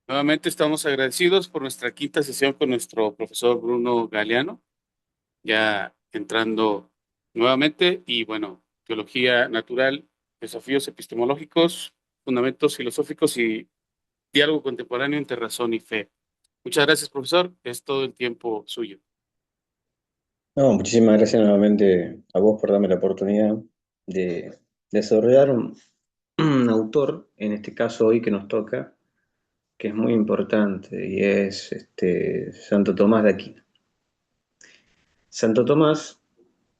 Nuevamente estamos agradecidos por nuestra quinta sesión con nuestro profesor Bruno Galeano, ya entrando nuevamente y bueno, teología natural, desafíos epistemológicos, fundamentos filosóficos y diálogo contemporáneo entre razón y fe. Muchas gracias, profesor. Es todo el tiempo suyo. No, muchísimas gracias nuevamente a vos por darme la oportunidad de desarrollar un autor, en este caso hoy que nos toca, que es muy importante y es Santo Tomás de Aquino. Santo Tomás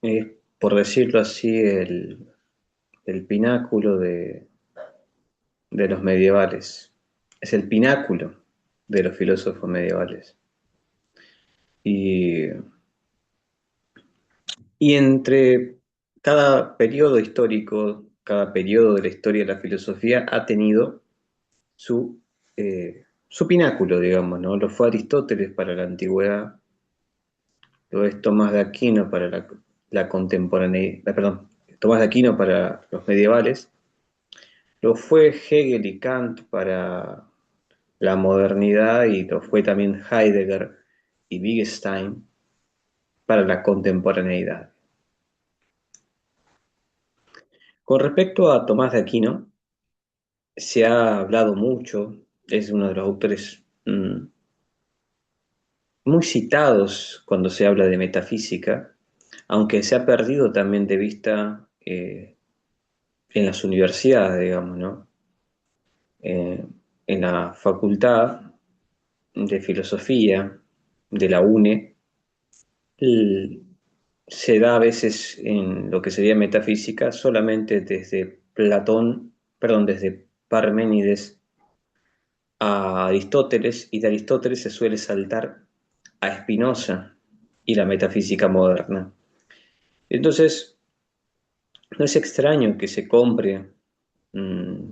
es, por decirlo así, el pináculo de los medievales. Es el pináculo de los filósofos medievales. Y, y entre cada periodo histórico, cada periodo de la historia de la filosofía ha tenido su pináculo, digamos, ¿no? Lo fue Aristóteles para la antigüedad, lo es Tomás de Aquino para la contemporaneidad, perdón, Tomás de Aquino para los medievales, lo fue Hegel y Kant para la modernidad y lo fue también Heidegger y Wittgenstein para la contemporaneidad. Con respecto a Tomás de Aquino, se ha hablado mucho, es uno de los autores muy citados cuando se habla de metafísica, aunque se ha perdido también de vista en las universidades, digamos, ¿no? Eh, en la Facultad de Filosofía de la UNE, l- se da a veces en lo que sería metafísica solamente desde Platón, perdón, desde Parménides a Aristóteles, y de Aristóteles se suele saltar a Spinoza y la metafísica moderna. Entonces, no es extraño que se compre mmm,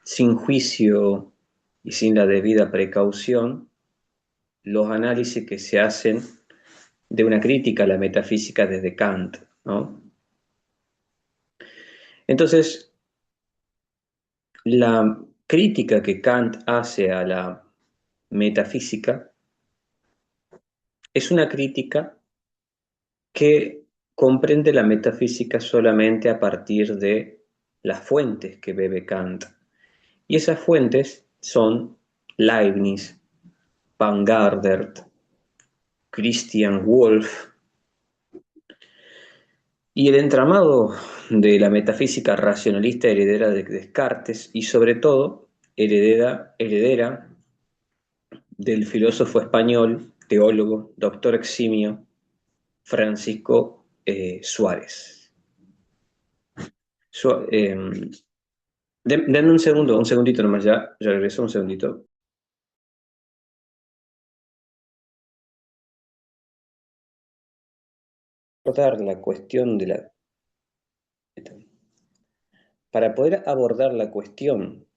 sin juicio y sin la debida precaución los análisis que se hacen de una crítica a la metafísica desde Kant, ¿no? Entonces, la crítica que Kant hace a la metafísica es una crítica que comprende la metafísica solamente a partir de las fuentes que bebe Kant. Y esas fuentes son Leibniz, Van Gardert, Christian Wolff, y el entramado de la metafísica racionalista heredera de Descartes y sobre todo heredera del filósofo español, teólogo, doctor eximio, Francisco Suárez. Su- eh, Denme un segundo, un segundito nomás ya regreso un segundito. Abordar la cuestión de la, para poder abordar la cuestión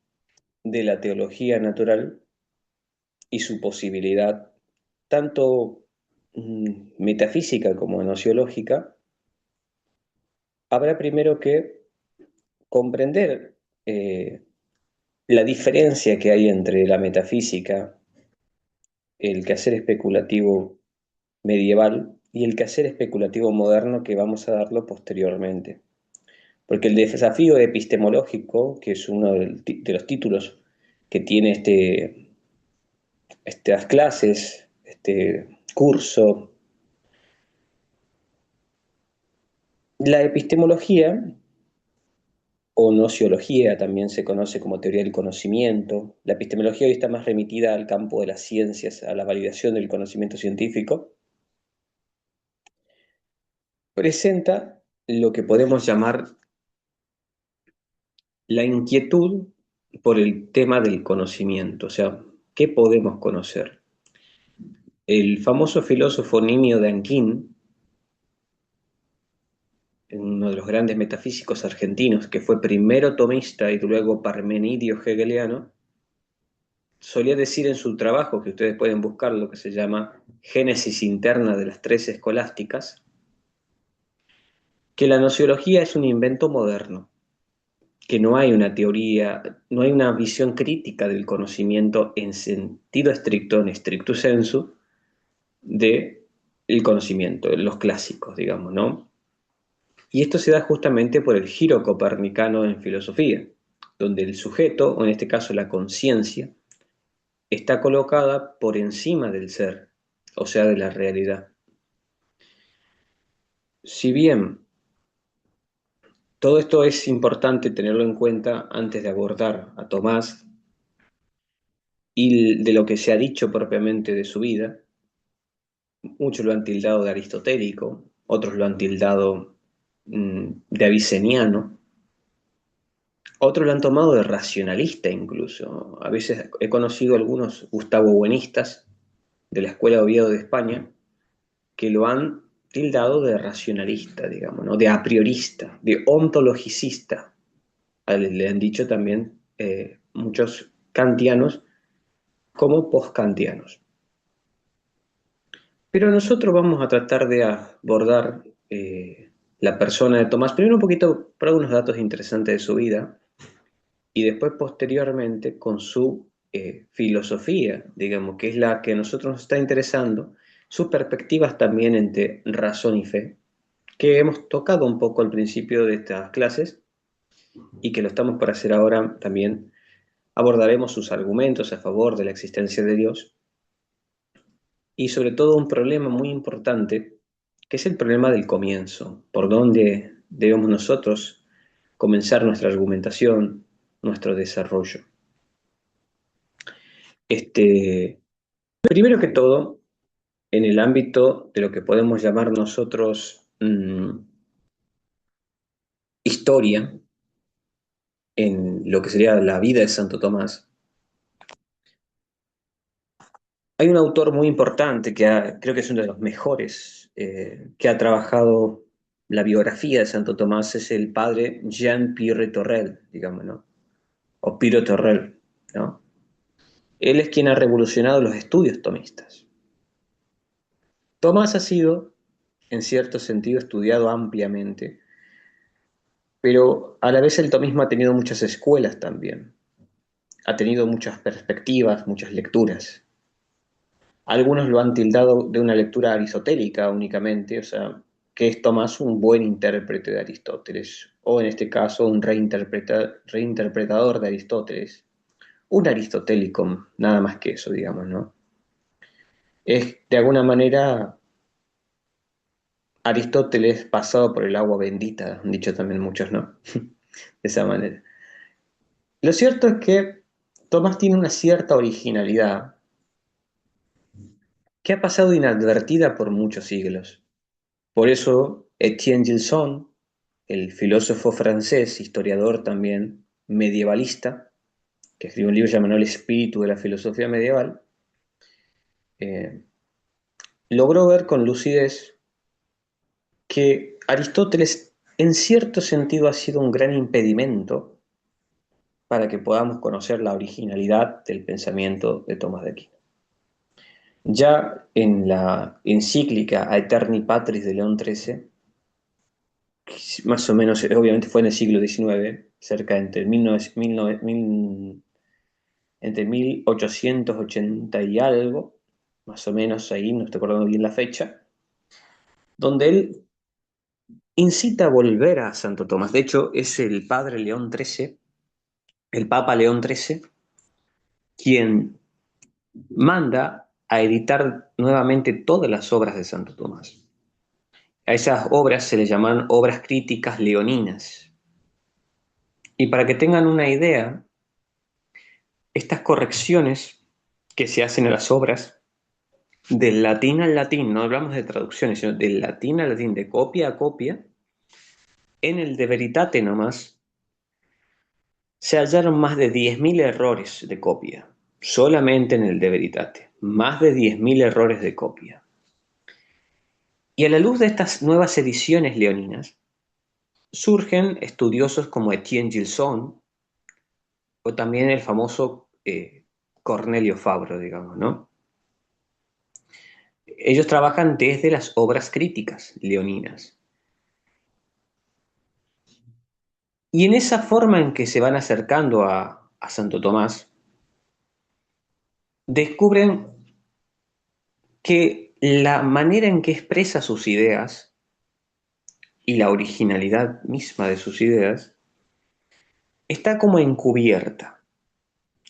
de la teología natural y su posibilidad, tanto metafísica como nociológica, habrá primero que comprender la diferencia que hay entre la metafísica, el quehacer especulativo medieval y el quehacer especulativo moderno que vamos a darlo posteriormente. Porque el desafío epistemológico, que es uno de los títulos que tiene estas clases, este curso, la epistemología o nociología también se conoce como teoría del conocimiento. La epistemología hoy está más remitida al campo de las ciencias, a la validación del conocimiento científico. Presenta lo que podemos llamar la inquietud por el tema del conocimiento, o sea, ¿qué podemos conocer? El famoso filósofo Nimio de Anquín, uno de los grandes metafísicos argentinos, que fue primero tomista y luego parmenidio hegeliano, solía decir en su trabajo, que ustedes pueden buscar, lo que se llama Génesis interna de las tres escolásticas, que la nociología es un invento moderno, que no hay una teoría, no hay una visión crítica del conocimiento en sentido estricto, en stricto sensu, de el conocimiento, los clásicos, digamos, ¿no? Y esto se da justamente por el giro copernicano en filosofía, donde el sujeto, o en este caso la conciencia, está colocada por encima del ser, o sea, de la realidad. Si bien todo esto es importante tenerlo en cuenta antes de abordar a Tomás y de lo que se ha dicho propiamente de su vida, muchos lo han tildado de aristotélico, otros lo han tildado de aviceniano, otros lo han tomado de racionalista incluso. A veces he conocido algunos Gustavo Buenistas de la Escuela de Oviedo de España que lo han tildado de racionalista, digamos, ¿no? De a priorista, de ontologicista. Le han dicho también muchos kantianos como postkantianos. Pero nosotros vamos a tratar de abordar la persona de Tomás, primero un poquito por algunos datos interesantes de su vida y después posteriormente con su filosofía, digamos, que es la que a nosotros nos está interesando, sus perspectivas también entre razón y fe, que hemos tocado un poco al principio de estas clases y que lo estamos por hacer ahora también. Abordaremos sus argumentos a favor de la existencia de Dios y sobre todo un problema muy importante, que es el problema del comienzo, por dónde debemos nosotros comenzar nuestra argumentación, nuestro desarrollo. Primero que todo, en el ámbito de lo que podemos llamar nosotros historia, en lo que sería la vida de Santo Tomás, hay un autor muy importante creo que es uno de los mejores que ha trabajado la biografía de Santo Tomás, es el padre Jean-Pierre Torrel, digamos, ¿no? O Piro Torrel, ¿no? Él es quien ha revolucionado los estudios tomistas. Tomás ha sido, en cierto sentido, estudiado ampliamente, pero a la vez el tomismo ha tenido muchas escuelas también, ha tenido muchas perspectivas, muchas lecturas. Algunos lo han tildado de una lectura aristotélica únicamente, o sea, que es Tomás un buen intérprete de Aristóteles, o en este caso un reinterpretador de Aristóteles, un aristotélico, nada más que eso, digamos, ¿no? Es de alguna manera Aristóteles pasado por el agua bendita, han dicho también muchos, ¿no? De esa manera. Lo cierto es que Tomás tiene una cierta originalidad que ha pasado inadvertida por muchos siglos. Por eso, Etienne Gilson, el filósofo francés, historiador también, medievalista, que escribió un libro llamado El espíritu de la filosofía medieval, eh, logró ver con lucidez que Aristóteles en cierto sentido ha sido un gran impedimento para que podamos conocer la originalidad del pensamiento de Tomás de Aquino. Ya en la encíclica Aeterni Patris de León XIII, más o menos, obviamente fue en el siglo XIX, cerca entre 1880 y algo, más o menos ahí, no estoy acordando bien la fecha, donde él incita a volver a Santo Tomás. De hecho, es el padre León XIII, el Papa León XIII, quien manda a editar nuevamente todas las obras de Santo Tomás. A esas obras se les llaman obras críticas leoninas. Y para que tengan una idea, estas correcciones que se hacen en las obras, del latín al latín, no hablamos de traducciones, sino del latín al latín, de copia a copia, en el De Veritate nomás, se hallaron más de 10.000 errores de copia, solamente en el De Veritate, más de 10.000 errores de copia. Y a la luz de estas nuevas ediciones leoninas, surgen estudiosos como Etienne Gilson o también el famoso Cornelio Fabro, digamos, ¿no? Ellos trabajan desde las obras críticas leoninas. Y en esa forma en que se van acercando a Santo Tomás, descubren que la manera en que expresa sus ideas y la originalidad misma de sus ideas está como encubierta.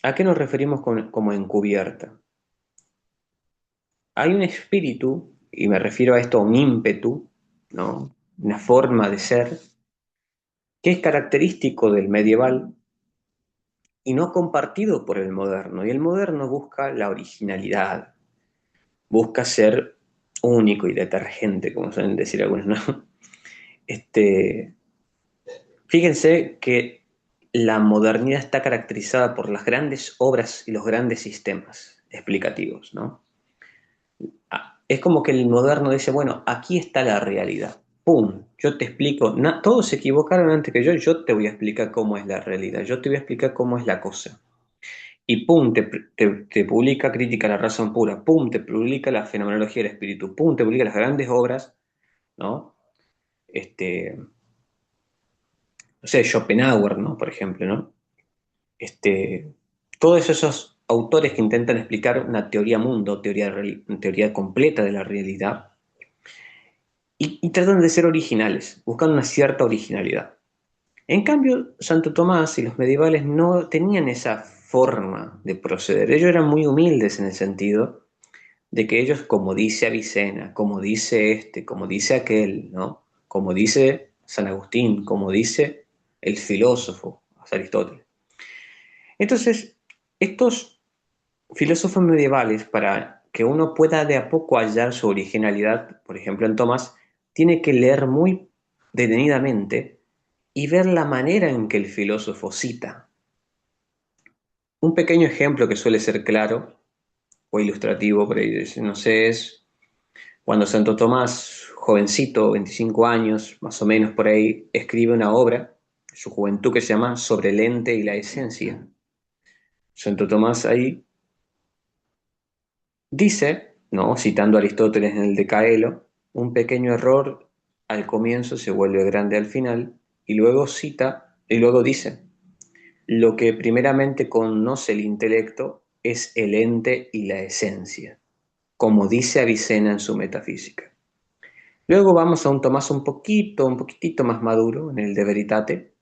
¿A qué nos referimos como encubierta? Hay un espíritu, y me refiero a esto, a un ímpetu, ¿no? Una forma de ser, que es característico del medieval y no compartido por el moderno. Y el moderno busca la originalidad, busca ser único y detergente, como suelen decir algunos, ¿no? Este, Fíjense que la modernidad está caracterizada por las grandes obras y los grandes sistemas explicativos, ¿no? Es como que el moderno dice, bueno, aquí está la realidad. ¡Pum! Yo te explico. Todos se equivocaron antes que yo te voy a explicar cómo es la realidad. Yo te voy a explicar cómo es la cosa. Y pum, te publica Crítica a la razón pura, pum, te publica la fenomenología del espíritu, pum, te publica las grandes obras, ¿no? No sé, Schopenhauer, ¿no? Por ejemplo, ¿no? Este, todos esos autores que intentan explicar una teoría mundo, teoría completa de la realidad, y tratan de ser originales, buscando una cierta originalidad. En cambio, Santo Tomás y los medievales no tenían esa forma de proceder. Ellos eran muy humildes en el sentido de que ellos, como dice Avicena, como dice este, como dice aquel, ¿no? Como dice San Agustín, como dice el filósofo Aristóteles. Entonces, estos filósofos medievales, para que uno pueda de a poco hallar su originalidad, por ejemplo en Tomás, tiene que leer muy detenidamente y ver la manera en que el filósofo cita. Un pequeño ejemplo que suele ser claro o ilustrativo, por ahí, no sé, es cuando Santo Tomás, jovencito, 25 años, más o menos por ahí, escribe una obra, su juventud, que se llama Sobre el ente y la esencia. Santo Tomás ahí dice, ¿no? Citando a Aristóteles en el Decaelo, un pequeño error al comienzo se vuelve grande al final, y luego cita, y luego dice, lo que primeramente conoce el intelecto es el ente y la esencia, como dice Avicena en su metafísica. Luego vamos a un Tomás un poquitito más maduro, en el De Veritate,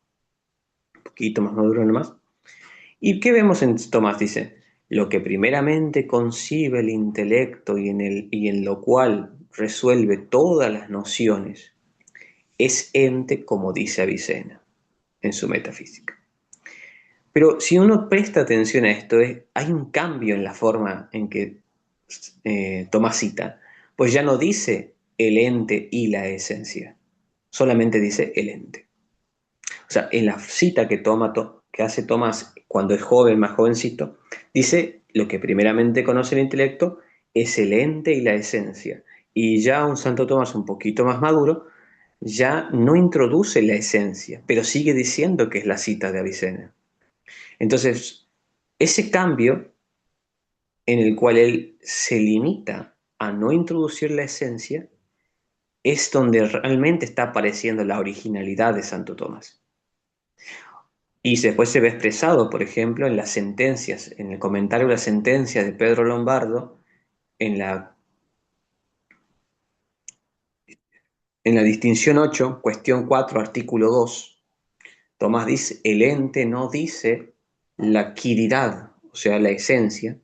un poquito más maduro nomás. ¿Y qué vemos en Tomás? Dice, lo que primeramente concibe el intelecto y en lo cual resuelve todas las nociones es ente, como dice Avicena en su metafísica. Pero si uno presta atención a esto, hay un cambio en la forma en que Tomás cita, pues ya no dice el ente y la esencia, solamente dice el ente. O sea, en la cita que hace Tomás cuando es joven, más jovencito, dice lo que primeramente conoce el intelecto es el ente y la esencia. Y ya un Santo Tomás un poquito más maduro ya no introduce la esencia, pero sigue diciendo que es la cita de Avicena. Entonces, ese cambio en el cual él se limita a no introducir la esencia es donde realmente está apareciendo la originalidad de Santo Tomás. Y después se ve expresado, por ejemplo, en las sentencias, en el comentario de la sentencia de Pedro Lombardo, en en la distinción 8, cuestión 4, artículo 2. Tomás dice, el ente no dice la quiridad, o sea, la esencia,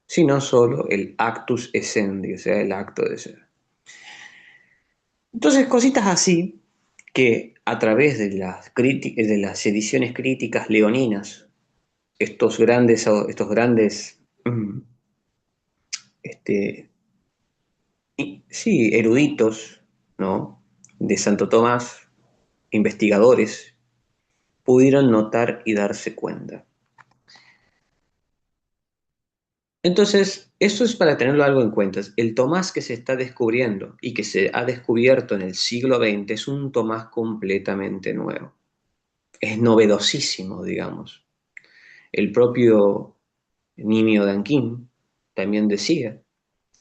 sino solo el actus essendi, o sea, el acto de ser. Entonces, cositas así que a través de de las ediciones críticas leoninas, estos grandes este, sí, eruditos, ¿no? De Santo Tomás, investigadores, pudieron notar y darse cuenta. Entonces, eso es para tenerlo algo en cuenta. El Tomás que se está descubriendo y que se ha descubierto en el siglo XX es un Tomás completamente nuevo. Es novedosísimo, digamos. El propio Nimio Danquín también decía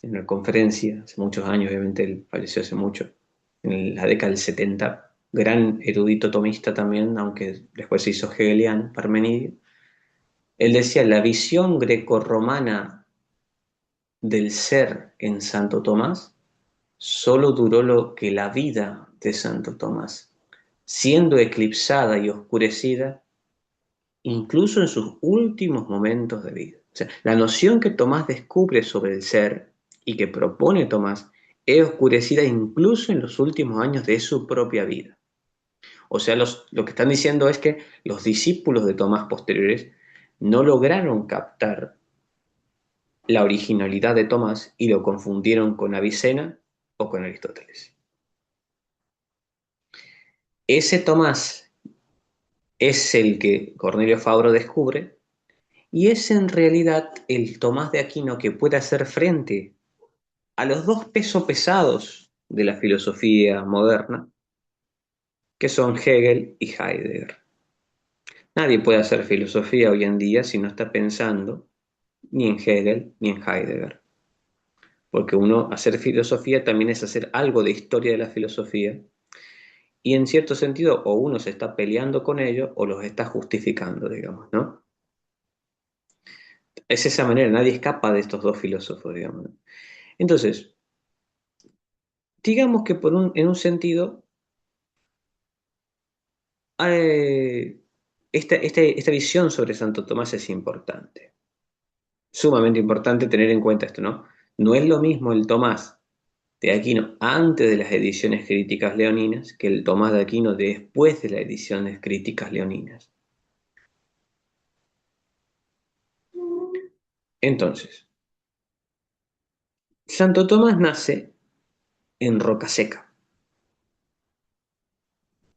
en una conferencia, hace muchos años, obviamente él falleció hace mucho, en la década del 70, gran erudito tomista también, aunque después se hizo hegeliano, Parmenidio. Él decía, la visión grecorromana del ser en Santo Tomás solo duró lo que la vida de Santo Tomás, siendo eclipsada y oscurecida incluso en sus últimos momentos de vida. O sea, la noción que Tomás descubre sobre el ser y que propone Tomás es oscurecida incluso en los últimos años de su propia vida. O sea, lo que están diciendo es que los discípulos de Tomás posteriores no lograron captar la originalidad de Tomás y lo confundieron con Avicena o con Aristóteles. Ese Tomás es el que Cornelio Fabro descubre y es en realidad el Tomás de Aquino que puede hacer frente a los dos pesos pesados de la filosofía moderna, que son Hegel y Heidegger. Nadie puede hacer filosofía hoy en día si no está pensando ni en Hegel ni en Heidegger, porque uno hacer filosofía también es hacer algo de historia de la filosofía y en cierto sentido o uno se está peleando con ellos o los está justificando, digamos, ¿no? Es esa manera, nadie escapa de estos dos filósofos, digamos, ¿no? Entonces, digamos que en un sentido, esta visión sobre Santo Tomás es importante, sumamente importante tener en cuenta esto, ¿no? No es lo mismo el Tomás de Aquino antes de las ediciones críticas leoninas que el Tomás de Aquino después de las ediciones críticas leoninas. Entonces, Santo Tomás nace en Rocaseca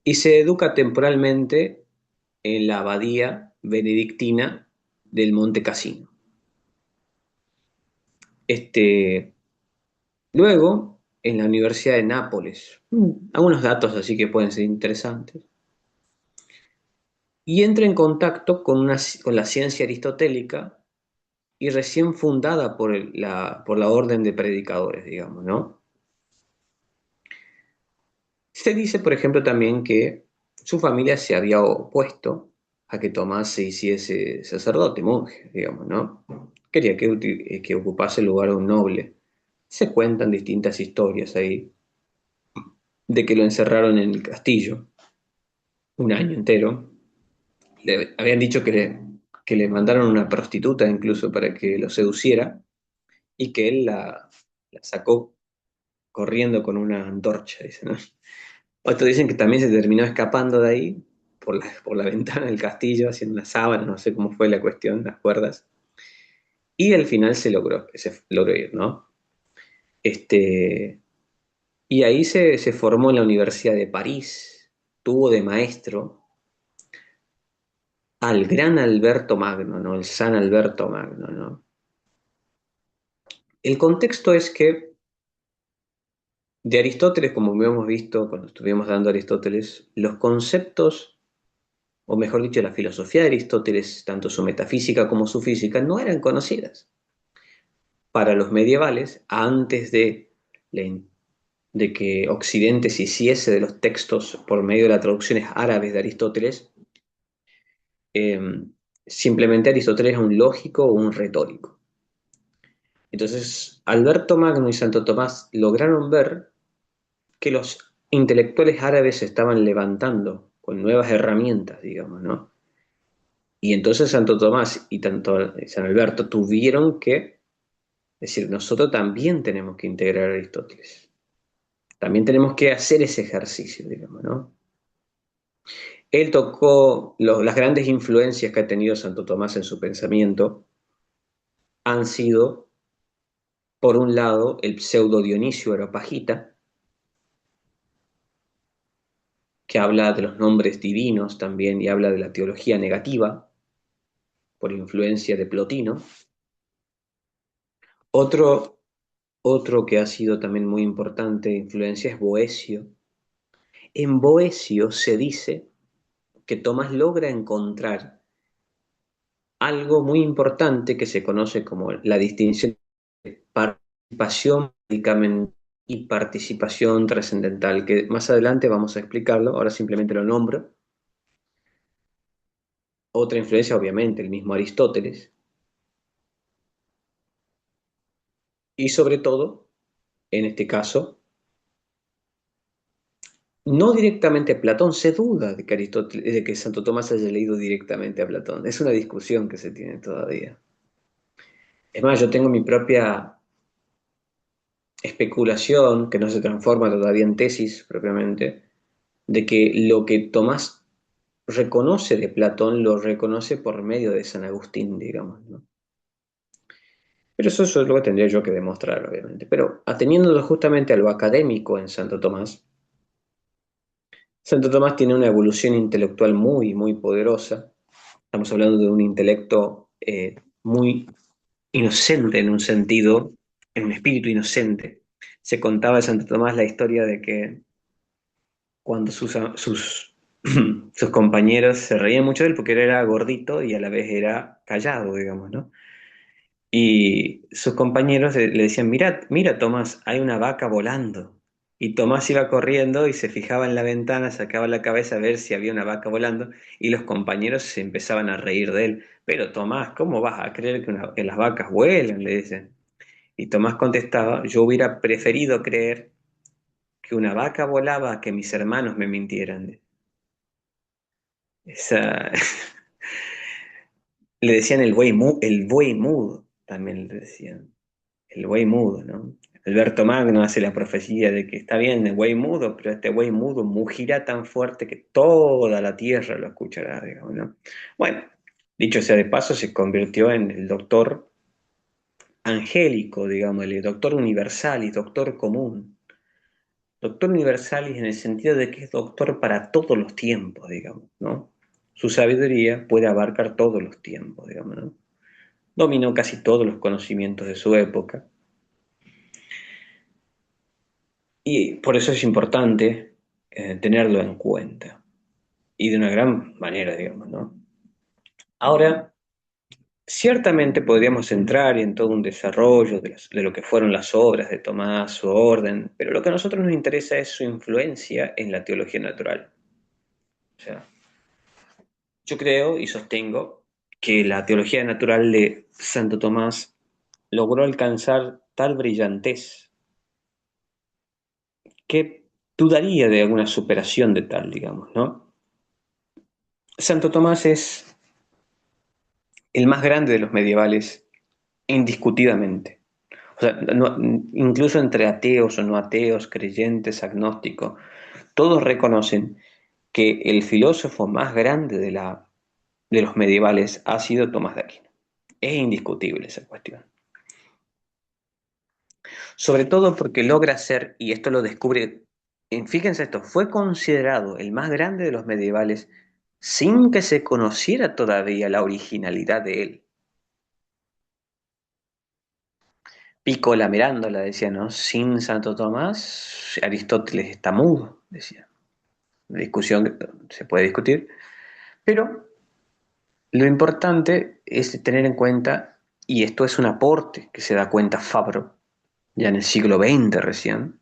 y se educa temporalmente en la abadía benedictina del Monte Cassino. Este, Luego, en la Universidad de Nápoles, algunos datos así que pueden ser interesantes, y entra en contacto con la ciencia aristotélica y recién fundada por la orden de predicadores, digamos, ¿no? Se dice, por ejemplo, también que su familia se había opuesto a que Tomás se hiciese sacerdote, monje, digamos, ¿no? Quería que ocupase el lugar de un noble. Se cuentan distintas historias ahí de que lo encerraron en el castillo un año entero. Le habían dicho que le mandaron una prostituta incluso para que lo seduciera y que él la sacó corriendo con una antorcha, dicen, ¿no? Otros dicen que también se terminó escapando de ahí por la ventana del castillo, haciendo una sábana, no sé cómo fue la cuestión, las cuerdas. Y al final se logró ir, ¿no? Este, y ahí se formó en la Universidad de París, tuvo de maestro al gran Alberto Magno, ¿no? El San Alberto Magno, ¿no? El contexto es que de Aristóteles, como hemos visto cuando estuvimos dando Aristóteles, los conceptos, o mejor dicho, la filosofía de Aristóteles, tanto su metafísica como su física, no eran conocidas. Para los medievales, antes de que Occidente se hiciese de los textos por medio de las traducciones árabes de Aristóteles, eh, simplemente Aristóteles era un lógico o un retórico. Entonces, Alberto Magno y Santo Tomás lograron ver que los intelectuales árabes se estaban levantando con nuevas herramientas, digamos, ¿no? Y entonces Santo Tomás y tanto San Alberto tuvieron que decir, nosotros también tenemos que integrar a Aristóteles, también tenemos que hacer ese ejercicio, digamos, ¿no? Él tocó las grandes influencias que ha tenido Santo Tomás en su pensamiento han sido, por un lado, el pseudo Dionisio Areopagita, que habla de los nombres divinos también y habla de la teología negativa, por influencia de Plotino. Otro, otro que ha sido también muy importante influencia es Boecio. En Boecio se dice que Tomás logra encontrar algo muy importante que se conoce como la distinción de participación medicamental y participación trascendental, que más adelante vamos a explicarlo, ahora simplemente lo nombro. Otra influencia, obviamente, el mismo Aristóteles, y sobre todo, en este caso, no directamente Platón, se duda de que, de que Santo Tomás haya leído directamente a Platón, es una discusión que se tiene todavía. Es más, yo tengo mi propia especulación, que no se transforma todavía en tesis propiamente, de que lo que Tomás reconoce de Platón lo reconoce por medio de San Agustín, digamos, ¿no? Pero eso es lo que tendría yo que demostrar, obviamente. Pero ateniéndolo justamente a lo académico en Santo Tomás tiene una evolución intelectual muy, muy poderosa. Estamos hablando de un intelecto muy inocente en un sentido, en un espíritu inocente. Se contaba de Santo Tomás la historia de que cuando sus compañeros se reían mucho de él porque él era gordito y a la vez era callado, digamos, ¿no? Y sus compañeros le decían, mira, mira, Tomás, hay una vaca volando. Y Tomás iba corriendo y se fijaba en la ventana, sacaba la cabeza a ver si había una vaca volando, y los compañeros se empezaban a reír de él. Pero Tomás, ¿cómo vas a creer que, que las vacas vuelan? Le dicen. Y Tomás contestaba, yo hubiera preferido creer que una vaca volaba a que mis hermanos me mintieran. Esa... Le decían el buey mudo, también le decían. El buey mudo, ¿no? Alberto Magno hace la profecía de que está bien el buey mudo, pero este buey mudo mugirá tan fuerte que toda la tierra lo escuchará, digamos, ¿no? Bueno, dicho sea de paso, se convirtió en el doctor angélico, digamos, el doctor universal y doctor común. Doctor universal en el sentido de que es doctor para todos los tiempos, digamos, ¿no? Su sabiduría puede abarcar todos los tiempos, digamos, ¿no? Dominó casi todos los conocimientos de su época. Y por eso es importante tenerlo en cuenta. Y de una gran manera, digamos, ¿no? Ahora, ciertamente podríamos entrar en todo un desarrollo de lo que fueron las obras de Tomás, su orden, pero lo que a nosotros nos interesa es su influencia en la teología natural. O sea, yo creo y sostengo que la teología natural de Santo Tomás logró alcanzar tal brillantez que dudaría de alguna superación de tal, digamos, ¿no? Santo Tomás es el más grande de los medievales, indiscutidamente. O sea, incluso entre ateos o no ateos, creyentes, agnósticos, todos reconocen que el filósofo más grande de los medievales ha sido Tomás de Aquino. Es indiscutible esa cuestión. Sobre todo porque logra ser, y esto lo descubre, fíjense esto, fue considerado el más grande de los medievales sin que se conociera todavía la originalidad de él. Piccola Mirandola decía, ¿no? Sin Santo Tomás, Aristóteles está mudo, decía. Una discusión que se puede discutir, pero lo importante es tener en cuenta, y esto es un aporte que se da cuenta Fabro, ya en el siglo XX recién,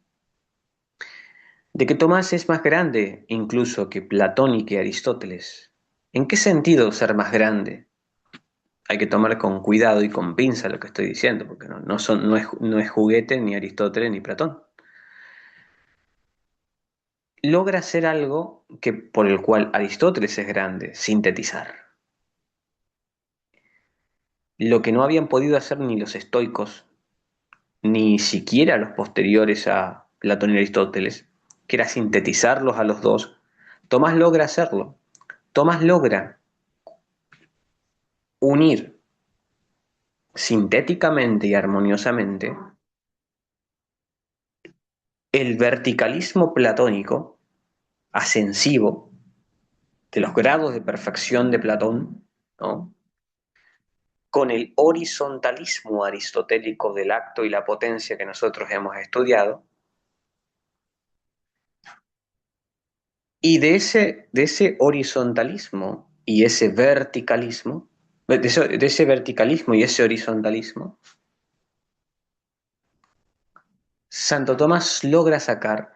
de que Tomás es más grande incluso que Platón y que Aristóteles. ¿En qué sentido ser más grande? Hay que tomar con cuidado y con pinza lo que estoy diciendo, porque no es juguete ni Aristóteles ni Platón. Logra hacer algo que, por el cual Aristóteles es grande, sintetizar. Lo que no habían podido hacer ni los estoicos, ni siquiera los posteriores a Platón y Aristóteles, que era sintetizarlos a los dos, Tomás logra hacerlo. Tomás logra unir sintéticamente y armoniosamente el verticalismo platónico, ascensivo, de los grados de perfección de Platón, ¿no? Con el horizontalismo aristotélico del acto y la potencia que nosotros hemos estudiado, y de ese horizontalismo y ese verticalismo, de ese verticalismo y ese horizontalismo, Santo Tomás logra sacar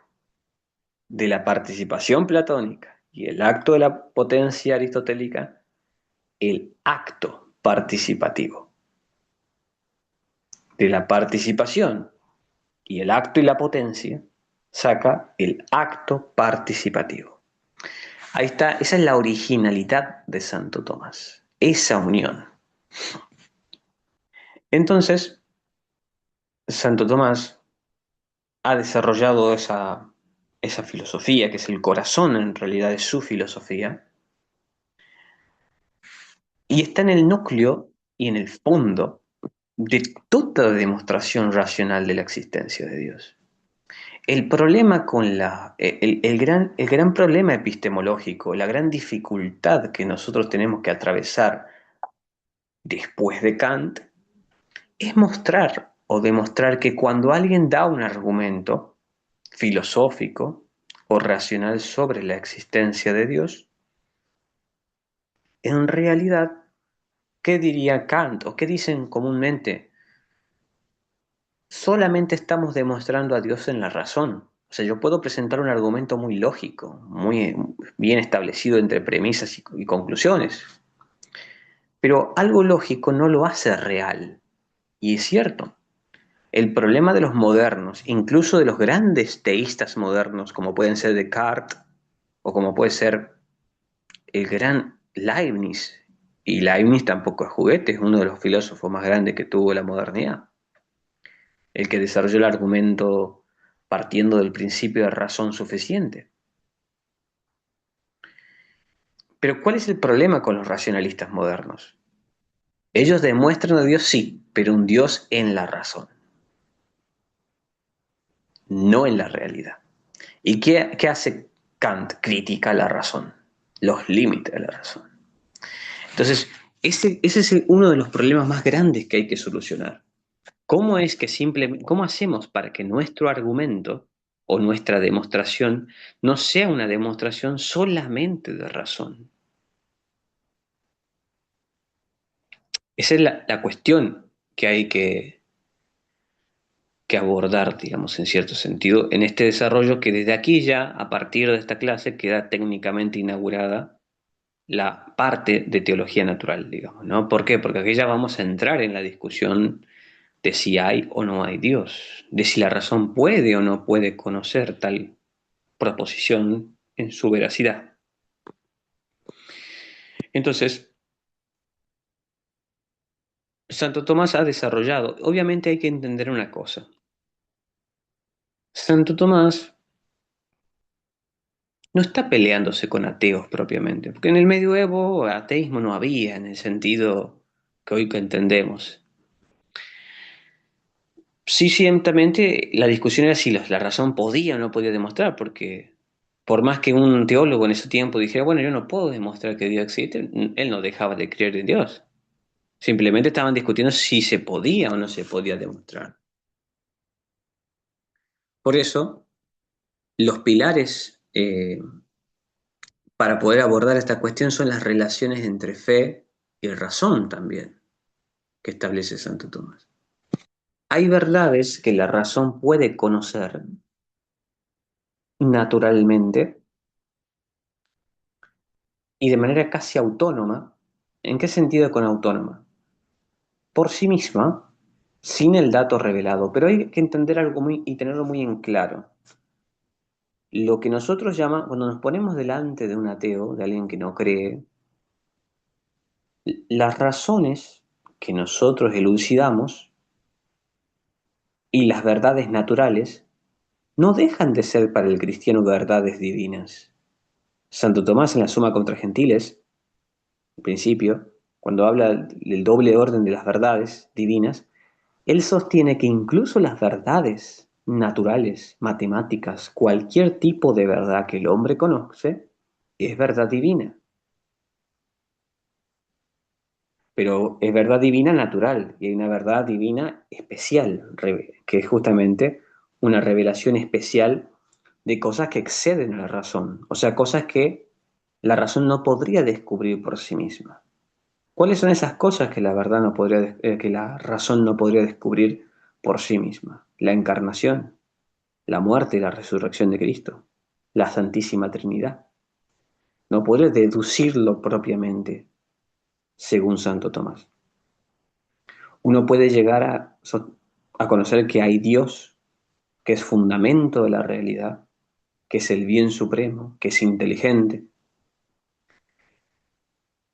de la participación platónica y el acto de la potencia aristotélica el acto participativo. De la participación y el acto y la potencia saca el acto participativo. Ahí está, esa es la originalidad de Santo Tomás, esa unión. Entonces, Santo Tomás ha desarrollado esa filosofía, que es el corazón en realidad de su filosofía, y está en el núcleo y en el fondo de toda demostración racional de la existencia de Dios. El problema con el gran problema epistemológico, la gran dificultad que nosotros tenemos que atravesar después de Kant, es mostrar o demostrar que cuando alguien da un argumento filosófico o racional sobre la existencia de Dios, en realidad, ¿qué diría Kant o qué dicen comúnmente? Solamente estamos demostrando a Dios en la razón. O sea, yo puedo presentar un argumento muy lógico, muy bien establecido entre premisas y conclusiones, pero algo lógico no lo hace real. Y es cierto. El problema de los modernos, incluso de los grandes teístas modernos, como pueden ser Descartes o como puede ser el gran Leibniz, y Leibniz tampoco es juguete, es uno de los filósofos más grandes que tuvo la modernidad, el que desarrolló el argumento partiendo del principio de razón suficiente. Pero ¿cuál es el problema con los racionalistas modernos? Ellos demuestran a Dios sí, pero un Dios en la razón, no en la realidad. ¿Y qué hace Kant? Critica la razón, los límites de la razón. Entonces, ese es uno de los problemas más grandes que hay que solucionar. ¿Cómo hacemos para que nuestro argumento o nuestra demostración no sea una demostración solamente de razón? Esa es la cuestión que hay que abordar, digamos, en cierto sentido, en este desarrollo que desde aquí ya, a partir de esta clase, queda técnicamente inaugurada la parte de teología natural, digamos, ¿no? ¿Por qué? Porque aquí ya vamos a entrar en la discusión de si hay o no hay Dios, de si la razón puede o no puede conocer tal proposición en su veracidad. Entonces, Santo Tomás ha desarrollado, obviamente hay que entender una cosa. Santo Tomás no está peleándose con ateos propiamente, porque en el medioevo ateísmo no había en el sentido que hoy que entendemos. Sí, ciertamente la discusión era si la razón podía o no podía demostrar, porque por más que un teólogo en ese tiempo dijera, bueno, yo no puedo demostrar que Dios existe, él no dejaba de creer en Dios. Simplemente estaban discutiendo si se podía o no se podía demostrar. Por eso, los pilares para poder abordar esta cuestión son las relaciones entre fe y razón también, que establece Santo Tomás. Hay verdades que la razón puede conocer naturalmente y de manera casi autónoma. ¿En qué sentido con autónoma? Por sí misma, sin el dato revelado, pero hay que entender algo muy y tenerlo muy en claro. Lo que nosotros llamamos, cuando nos ponemos delante de un ateo, de alguien que no cree, las razones que nosotros elucidamos y las verdades naturales no dejan de ser para el cristiano verdades divinas. Santo Tomás en la Suma contra Gentiles, en principio, cuando habla del doble orden de las verdades divinas, él sostiene que incluso las verdades naturales, matemáticas, cualquier tipo de verdad que el hombre conoce, es verdad divina. Pero es verdad divina natural y hay una verdad divina especial, que es justamente una revelación especial de cosas que exceden a la razón, o sea, cosas que la razón no podría descubrir por sí misma. ¿Cuáles son esas cosas que la que la razón no podría descubrir por sí misma? La encarnación. la muerte y la resurrección de Cristo, la Santísima Trinidad. No puede deducirlo propiamente, según Santo Tomás. Uno puede llegar a conocer que hay Dios, que es fundamento de la realidad, que es el bien supremo, que es inteligente.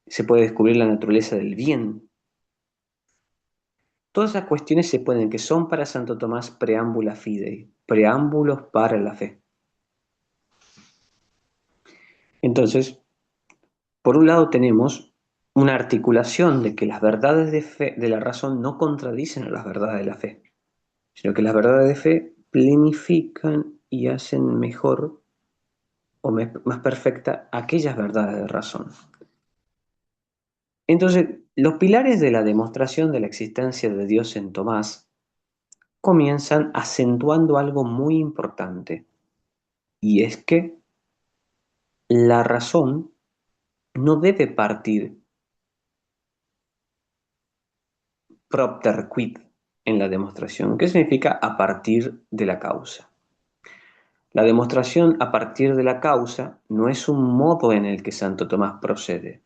Se puede descubrir la naturaleza del bien. Todas esas cuestiones se pueden, que son para Santo Tomás preámbula fidei, preámbulos para la fe. Entonces, por un lado tenemos una articulación de que las verdades de fe, de la razón no contradicen a las verdades de la fe, sino que las verdades de fe plenifican y hacen mejor o más perfecta aquellas verdades de razón. Entonces, los pilares de la demostración de la existencia de Dios en Tomás comienzan acentuando algo muy importante, y es que la razón no debe partir propter quid en la demostración. ¿Qué significa a partir de la causa? La demostración a partir de la causa no es un modo en el que Santo Tomás procede.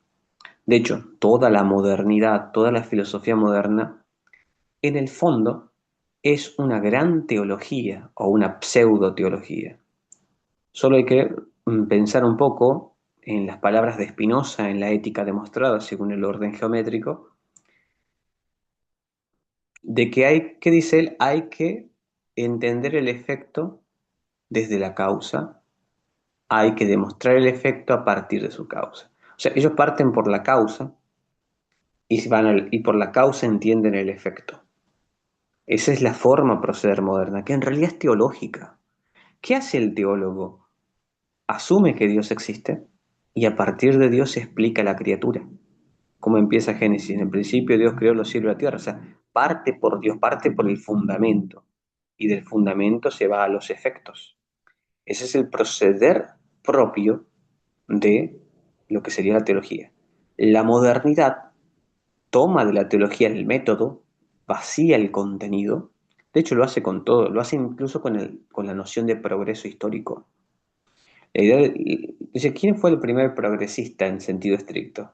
De hecho, toda la modernidad, toda la filosofía moderna, en el fondo, es una gran teología o una pseudo-teología. Solo hay que pensar un poco en las palabras de Spinoza en la ética demostrada según el orden geométrico, de que hay, ¿qué dice él? Hay que entender el efecto desde la causa, hay que demostrar el efecto a partir de su causa. O sea, ellos parten por la causa y por la causa entienden el efecto. Esa es la forma de proceder moderna, que en realidad es teológica. ¿Qué hace el teólogo? Asume que Dios existe y a partir de Dios se explica la criatura. Como empieza Génesis, en el principio Dios creó los cielos y la tierra. O sea, parte por Dios, parte por el fundamento. Y del fundamento se va a los efectos. Ese es el proceder propio de lo que sería la teología. La modernidad toma de la teología el método, vacía el contenido. De hecho, lo hace con todo, lo hace incluso con la noción de progreso histórico. Dice, ¿quién fue el primer progresista en sentido estricto?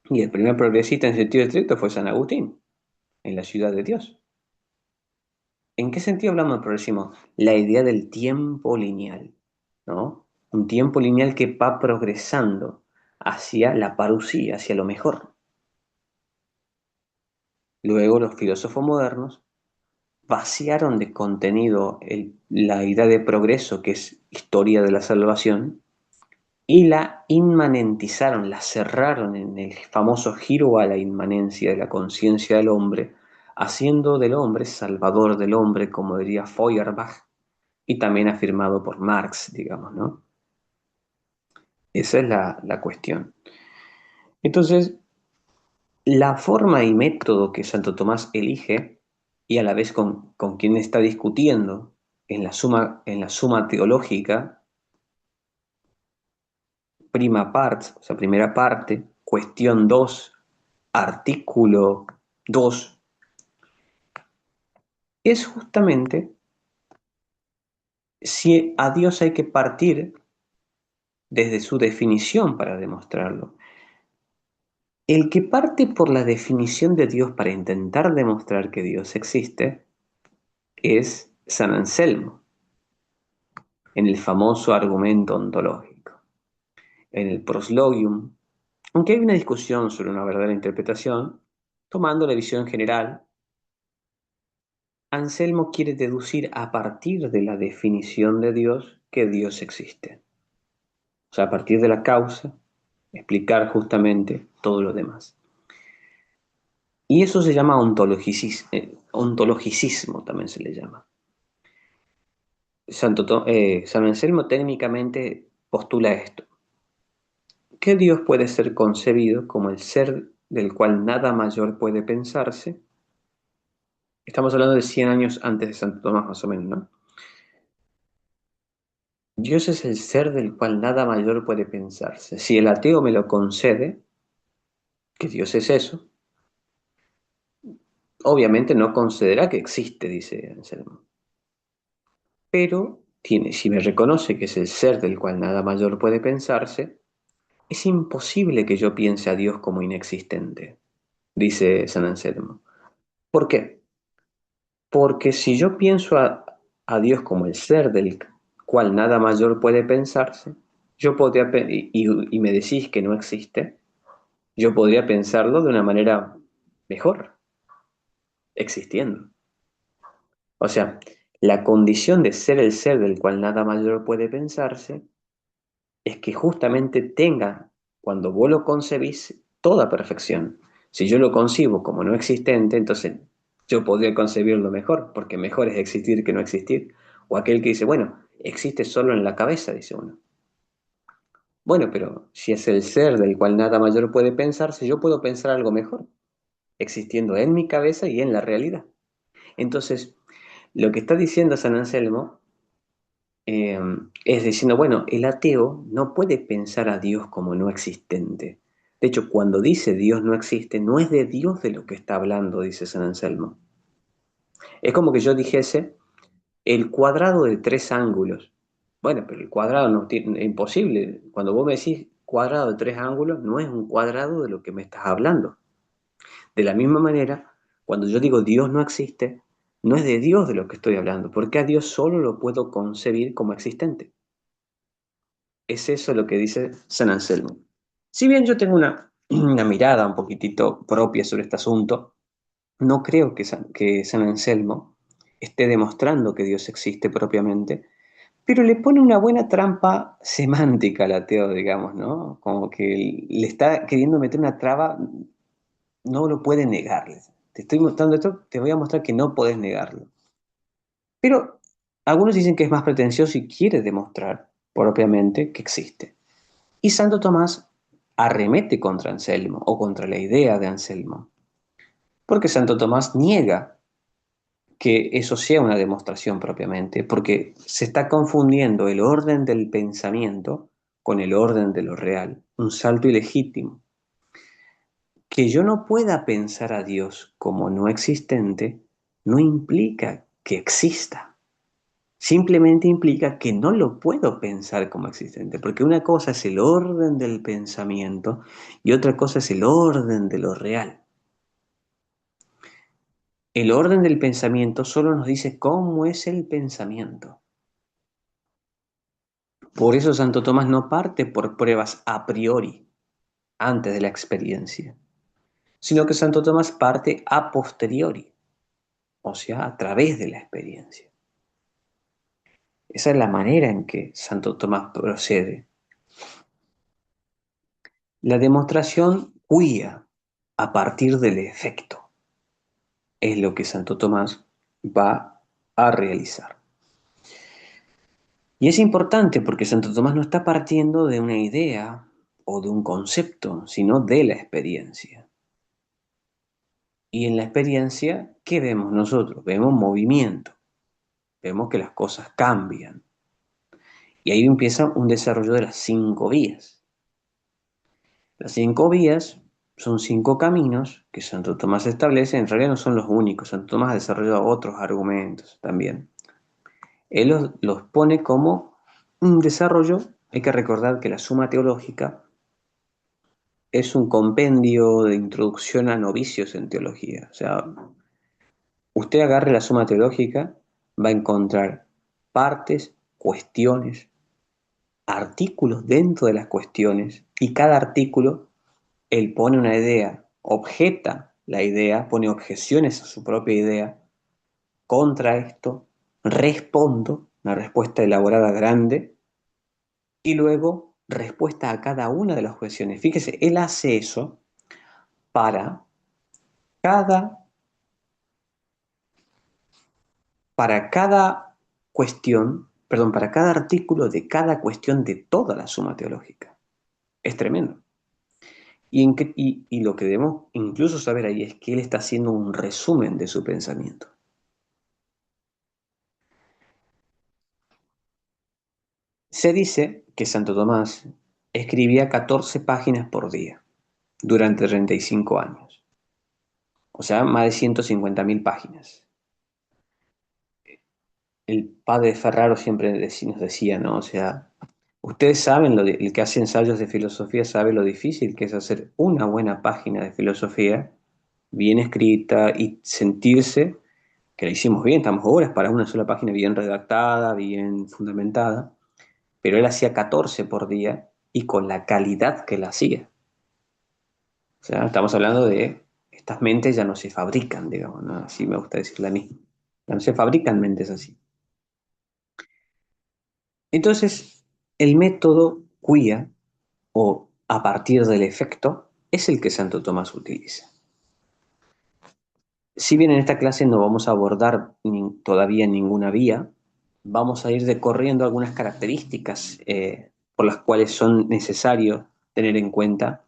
Y el primer progresista en sentido estricto fue San Agustín, en la ciudad de Dios. ¿En qué sentido hablamos de progresismo? La idea del tiempo lineal, ¿no? Un tiempo lineal que va progresando hacia la parusía, hacia lo mejor. Luego los filósofos modernos vaciaron de contenido la idea de progreso, que es historia de la salvación, y la inmanentizaron, la cerraron en el famoso giro a la inmanencia de la conciencia del hombre, haciendo del hombre salvador del hombre, como diría Feuerbach, y también afirmado por Marx, digamos, ¿no? Esa es la cuestión. Entonces, la forma y método que Santo Tomás elige, y a la vez con quien está discutiendo en la suma teológica, prima part, o sea, primera parte, cuestión 2, artículo 2, es justamente si a Dios hay que partir desde su definición para demostrarlo. El que parte por la definición de Dios para intentar demostrar que Dios existe es San Anselmo, en el famoso argumento ontológico. En el Proslogium, aunque hay una discusión sobre una verdadera interpretación, tomando la visión general, Anselmo quiere deducir a partir de la definición de Dios que Dios existe. O sea, a partir de la causa, explicar justamente todo lo demás. Y eso se llama ontologicismo, también se le llama. San Anselmo técnicamente postula esto, que Dios puede ser concebido como el ser del cual nada mayor puede pensarse. Estamos hablando de 100 años antes de Santo Tomás, más o menos, ¿no? Dios es el ser del cual nada mayor puede pensarse. Si el ateo me lo concede, que Dios es eso, obviamente no concederá que existe, dice Anselmo. pero si me reconoce que es el ser del cual nada mayor puede pensarse, es imposible que yo piense a Dios como inexistente, dice San Anselmo. ¿Por qué? Porque si yo pienso a Dios como el ser del cual nada mayor puede pensarse, yo podría, y me decís que no existe, yo podría pensarlo de una manera mejor, existiendo. O sea, la condición de ser el ser del cual nada mayor puede pensarse es que justamente tenga, cuando vos lo concebís, toda perfección. Si yo lo concibo como no existente, entonces yo podría concebirlo mejor, porque mejor es existir que no existir. O aquel que dice, bueno, existe solo en la cabeza, dice uno. Bueno, pero si es el ser del cual nada mayor puede pensarse, yo puedo pensar algo mejor, existiendo en mi cabeza y en la realidad. Entonces, lo que está diciendo San Anselmo eh, es diciendo, bueno, el ateo no puede pensar a Dios como no existente. De hecho, cuando dice Dios no existe, no es de Dios de lo que está hablando, dice San Anselmo. Es como que yo dijese el cuadrado de tres ángulos. Bueno, pero el cuadrado no tiene, es imposible. Cuando vos me decís cuadrado de tres ángulos, no es un cuadrado de lo que me estás hablando. De la misma manera, cuando yo digo Dios no existe, no es de Dios de lo que estoy hablando, porque a Dios solo lo puedo concebir como existente. Es eso lo que dice San Anselmo. Si bien yo tengo una mirada un poquitito propia sobre este asunto, no creo que San Anselmo esté demostrando que Dios existe propiamente, pero le pone una buena trampa semántica al ateo, digamos, ¿no? Como que le está queriendo meter una traba, no lo puede negar. Te estoy mostrando esto, te voy a mostrar que no podés negarlo. Pero algunos dicen que es más pretencioso y quiere demostrar propiamente que existe. Y Santo Tomás arremete contra Anselmo o contra la idea de Anselmo, porque Santo Tomás niega que eso sea una demostración propiamente, porque se está confundiendo el orden del pensamiento con el orden de lo real, un salto ilegítimo. Que yo no pueda pensar a Dios como no existente no implica que exista. Simplemente implica que no lo puedo pensar como existente, porque una cosa es el orden del pensamiento y otra cosa es el orden de lo real. El orden del pensamiento solo nos dice cómo es el pensamiento. Por eso Santo Tomás no parte por pruebas a priori, antes de la experiencia, sino que Santo Tomás parte a posteriori, o sea, a través de la experiencia. Esa es la manera en que Santo Tomás procede. La demostración cuya a partir del efecto es lo que Santo Tomás va a realizar. Y es importante porque Santo Tomás no está partiendo de una idea o de un concepto, sino de la experiencia. Y en la experiencia, ¿qué vemos nosotros? Vemos movimiento, vemos que las cosas cambian. Y ahí empieza un desarrollo de las cinco vías. Las cinco vías son cinco caminos que Santo Tomás establece, en realidad no son los únicos, Santo Tomás ha desarrollado otros argumentos también. Él los pone como un desarrollo. Hay que recordar que la Suma Teológica es un compendio de introducción a novicios en teología. O sea, usted agarre la Suma Teológica, va a encontrar partes, cuestiones, artículos dentro de las cuestiones, y cada artículo, él pone una idea, objeta la idea, pone objeciones a su propia idea, contra esto, respondo, una respuesta elaborada grande, y luego respuesta a cada una de las objeciones. Fíjese, él hace eso para cada, para cada cuestión, perdón, para cada artículo de cada cuestión de toda la Suma Teológica. Es tremendo. Y lo que debemos incluso saber ahí es que él está haciendo un resumen de su pensamiento. Se dice que Santo Tomás escribía 14 páginas por día durante 35 años, o sea, más de 150.000 páginas. el padre Ferraro siempre nos decía, ¿no? O sea, ustedes saben, el que hace ensayos de filosofía sabe lo difícil que es hacer una buena página de filosofía bien escrita y sentirse que la hicimos bien, estamos horas para una sola página bien redactada, bien fundamentada, pero él hacía 14 por día y con la calidad que la hacía. O sea, estamos hablando de estas mentes ya no se fabrican, digamos, ¿no? Así me gusta decirlo a mí. Ya no se fabrican mentes así. Entonces, el método quia, o a partir del efecto, es el que Santo Tomás utiliza. Si bien en esta clase no vamos a abordar todavía ninguna vía, vamos a ir recorriendo algunas características por las cuales son necesarios tener en cuenta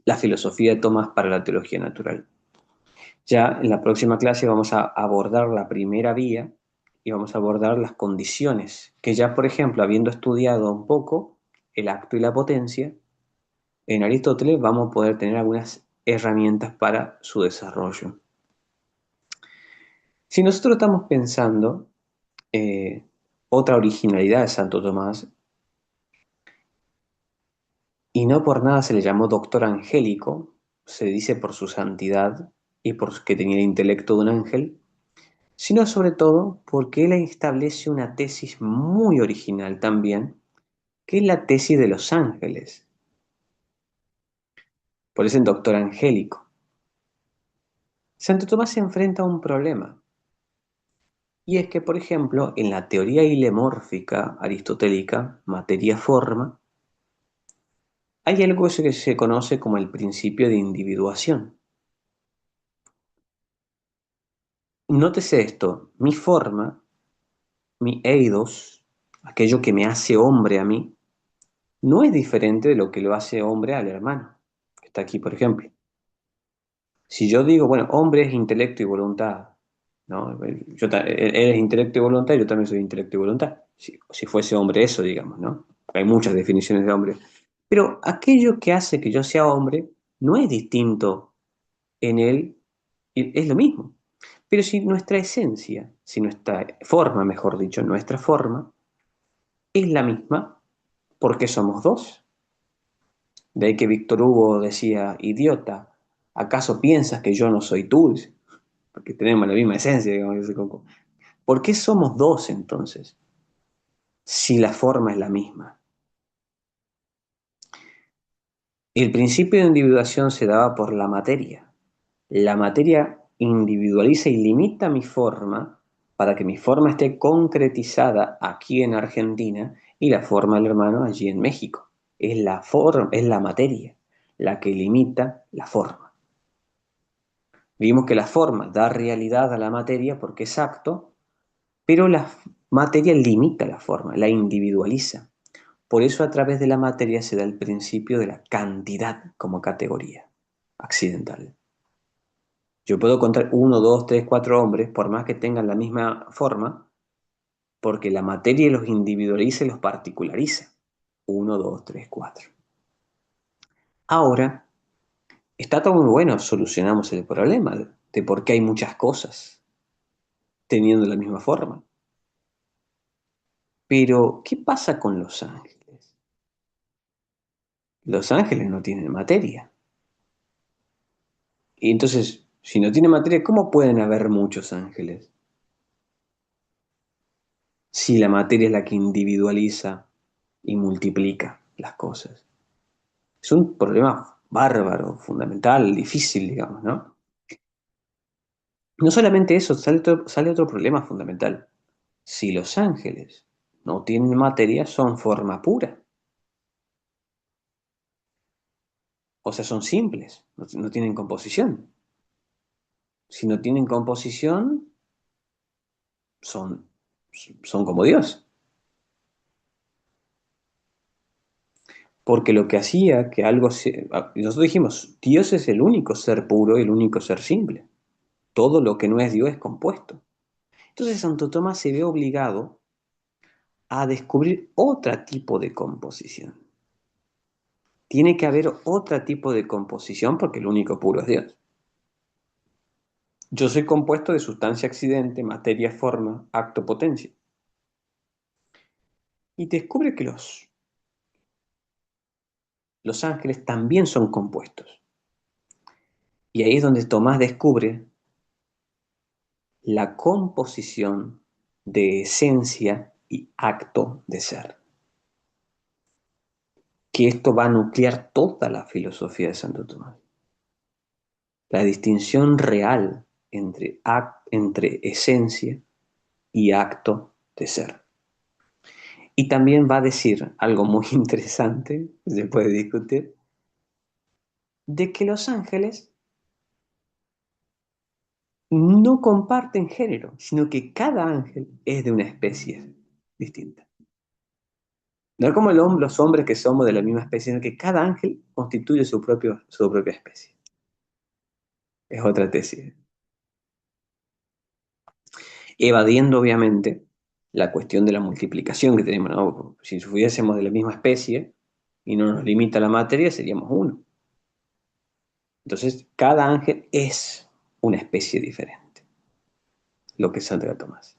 la filosofía de Tomás para la teología natural. Ya en la próxima clase vamos a abordar la primera vía y vamos a abordar las condiciones, que ya, por ejemplo, habiendo estudiado un poco el acto y la potencia, en Aristóteles vamos a poder tener algunas herramientas para su desarrollo. Si nosotros estamos pensando otra originalidad de Santo Tomás, y no por nada se le llamó doctor angélico, se dice por su santidad y porque tenía el intelecto de un ángel, sino sobre todo porque él establece una tesis muy original también, que es la tesis de los ángeles. Por eso es doctor angélico. Santo Tomás se enfrenta a un problema, y es que, por ejemplo, en la teoría hilemórfica aristotélica, materia-forma, hay algo que se conoce como el principio de individuación. Nótese esto, mi forma, mi eidos, aquello que me hace hombre a mí, no es diferente de lo que lo hace hombre al hermano, que está aquí, por ejemplo. Si yo digo, bueno, hombre es intelecto y voluntad, ¿no? Él es intelecto y voluntad y yo también soy intelecto y voluntad. Si fuese hombre eso, digamos, ¿no? Hay muchas definiciones de hombre. Pero aquello que hace que yo sea hombre no es distinto en él, es lo mismo. Pero si nuestra esencia, si nuestra forma, mejor dicho, nuestra forma, es la misma, porque somos dos. De ahí que Víctor Hugo decía, idiota, ¿acaso piensas que yo no soy tú? Porque tenemos la misma esencia, digamos, ese coco. ¿Por qué somos dos entonces? Si la forma es la misma. El principio de individuación se daba por la materia. La materia individualiza y limita mi forma para que mi forma esté concretizada aquí en Argentina y la forma del hermano allí en México. Es la forma, es la materia la que limita la forma. Vimos que la forma da realidad a la materia porque es acto, pero la materia limita la forma, la individualiza. Por eso a través de la materia se da el principio de la cantidad como categoría accidental. Yo puedo contar uno, dos, tres, cuatro hombres, por más que tengan la misma forma, porque la materia los individualiza y los particulariza. Uno, dos, tres, cuatro. Ahora, está todo muy bueno, solucionamos el problema de por qué hay muchas cosas teniendo la misma forma. Pero, ¿qué pasa con los ángeles? Los ángeles no tienen materia. Y entonces, si no tienen materia, ¿cómo pueden haber muchos ángeles? Si la materia es la que individualiza y multiplica las cosas. Es un problema bárbaro, fundamental, difícil, digamos, ¿no? No solamente eso, sale otro problema fundamental. Si los ángeles no tienen materia, son forma pura. O sea, son simples, no tienen composición. Si no tienen composición, son, son como Dios. Porque lo que hacía que algo... nosotros dijimos, Dios es el único ser puro y el único ser simple. Todo lo que no es Dios es compuesto. Entonces Santo Tomás se ve obligado a descubrir otro tipo de composición. Tiene que haber otro tipo de composición porque el único puro es Dios. Yo soy compuesto de sustancia accidente, materia forma, acto potencia. Y descubre que los ángeles también son compuestos. Y ahí es donde Tomás descubre la composición de esencia y acto de ser. Que esto va a nuclear toda la filosofía de Santo Tomás. La distinción real entre esencia y acto de ser. Y también va a decir algo muy interesante, se puede discutir, de que los ángeles no comparten género, sino que cada ángel es de una especie distinta. No es como los hombres que somos de la misma especie, sino que cada ángel constituye su propia especie. Es otra tesis. Evadiendo, obviamente, la cuestión de la multiplicación que tenemos, ¿no? Si fuésemos de la misma especie y no nos limita la materia, seríamos uno. Entonces, cada ángel es una especie diferente, lo que es Santo Tomás.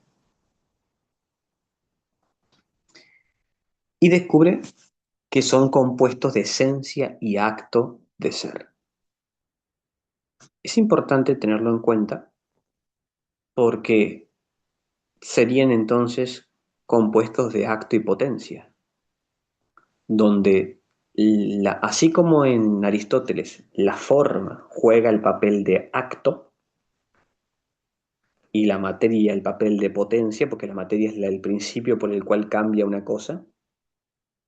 Y descubre que son compuestos de esencia y acto de ser. Es importante tenerlo en cuenta porque serían entonces compuestos de acto y potencia, donde así como en Aristóteles la forma juega el papel de acto y la materia el papel de potencia, porque la materia es el principio por el cual cambia una cosa,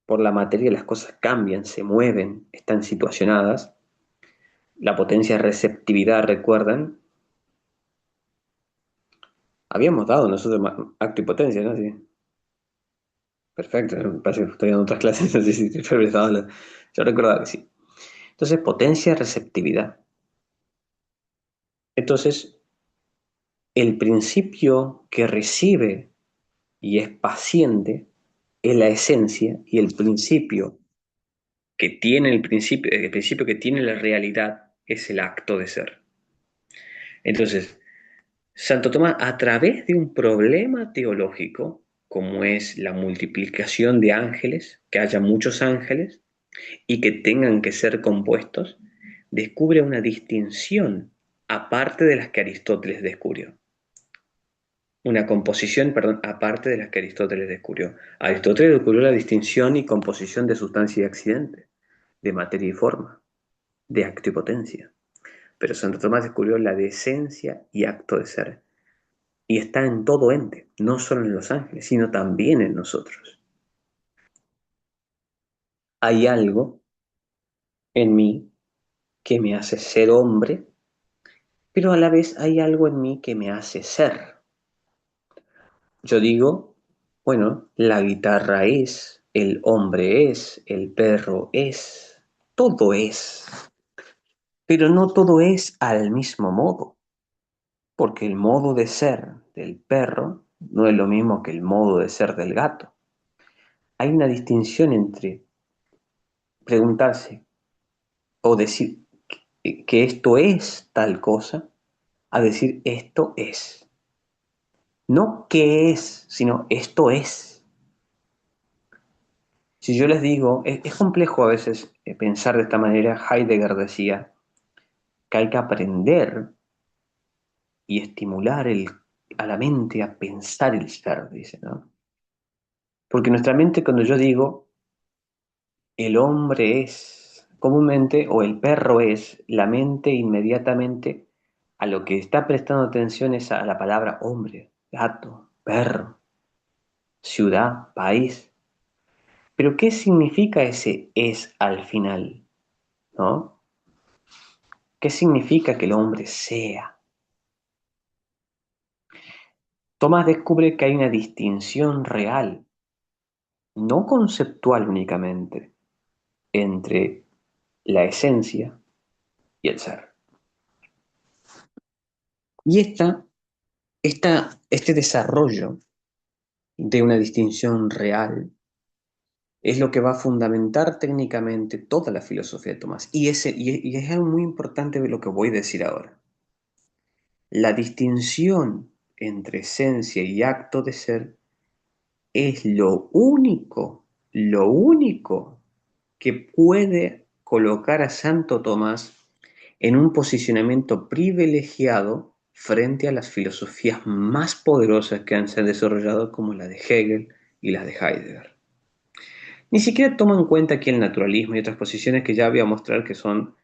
por la materia las cosas cambian, se mueven, están situacionadas. La potencia es receptividad, ¿recuerdan? Habíamos dado nosotros acto y potencia, ¿no? Sí. Perfecto, me parece que estoy en otras clases, no sé si te he estado. Yo recordaba que sí. Entonces, potencia, receptividad. Entonces, el principio que recibe y es paciente es la esencia y el principio que tiene la realidad es el acto de ser. Entonces, Santo Tomás, a través de un problema teológico, como es la multiplicación de ángeles, que haya muchos ángeles y que tengan que ser compuestos, descubre una distinción aparte de las que Aristóteles descubrió. Una composición, perdón, aparte de las que Aristóteles descubrió. Aristóteles descubrió la distinción y composición de sustancia y accidente, de materia y forma, de acto y potencia. Pero Santo Tomás descubrió la de esencia y acto de ser. Y está en todo ente, no solo en los ángeles, sino también en nosotros. Hay algo en mí que me hace ser hombre, pero a la vez hay algo en mí que me hace ser. Yo digo, bueno, la guitarra es, el hombre es, el perro es, todo es, pero no todo es al mismo modo, porque el modo de ser del perro no es lo mismo que el modo de ser del gato. Hay una distinción entre preguntarse o decir que esto es tal cosa, a decir esto es. No qué es, sino esto es. Si yo les digo, es complejo a veces pensar de esta manera. Heidegger decía que hay que aprender y estimular a la mente a pensar el ser, dice, ¿no? Porque nuestra mente, cuando yo digo el hombre es, comúnmente, o el perro es, la mente inmediatamente a lo que está prestando atención es a la palabra hombre, gato, perro, ciudad, país. Pero ¿qué significa ese es al final? ¿No? ¿Qué significa que el hombre sea? Tomás descubre que hay una distinción real, no conceptual únicamente, entre la esencia y el ser. Y este desarrollo de una distinción real es lo que va a fundamentar técnicamente toda la filosofía de Tomás. Y es algo muy importante de lo que voy a decir ahora. La distinción entre esencia y acto de ser es lo único que puede colocar a Santo Tomás en un posicionamiento privilegiado frente a las filosofías más poderosas que han sido desarrollado como la de Hegel y la de Heidegger. Ni siquiera toma en cuenta aquí el naturalismo y otras posiciones que ya voy a mostrar que son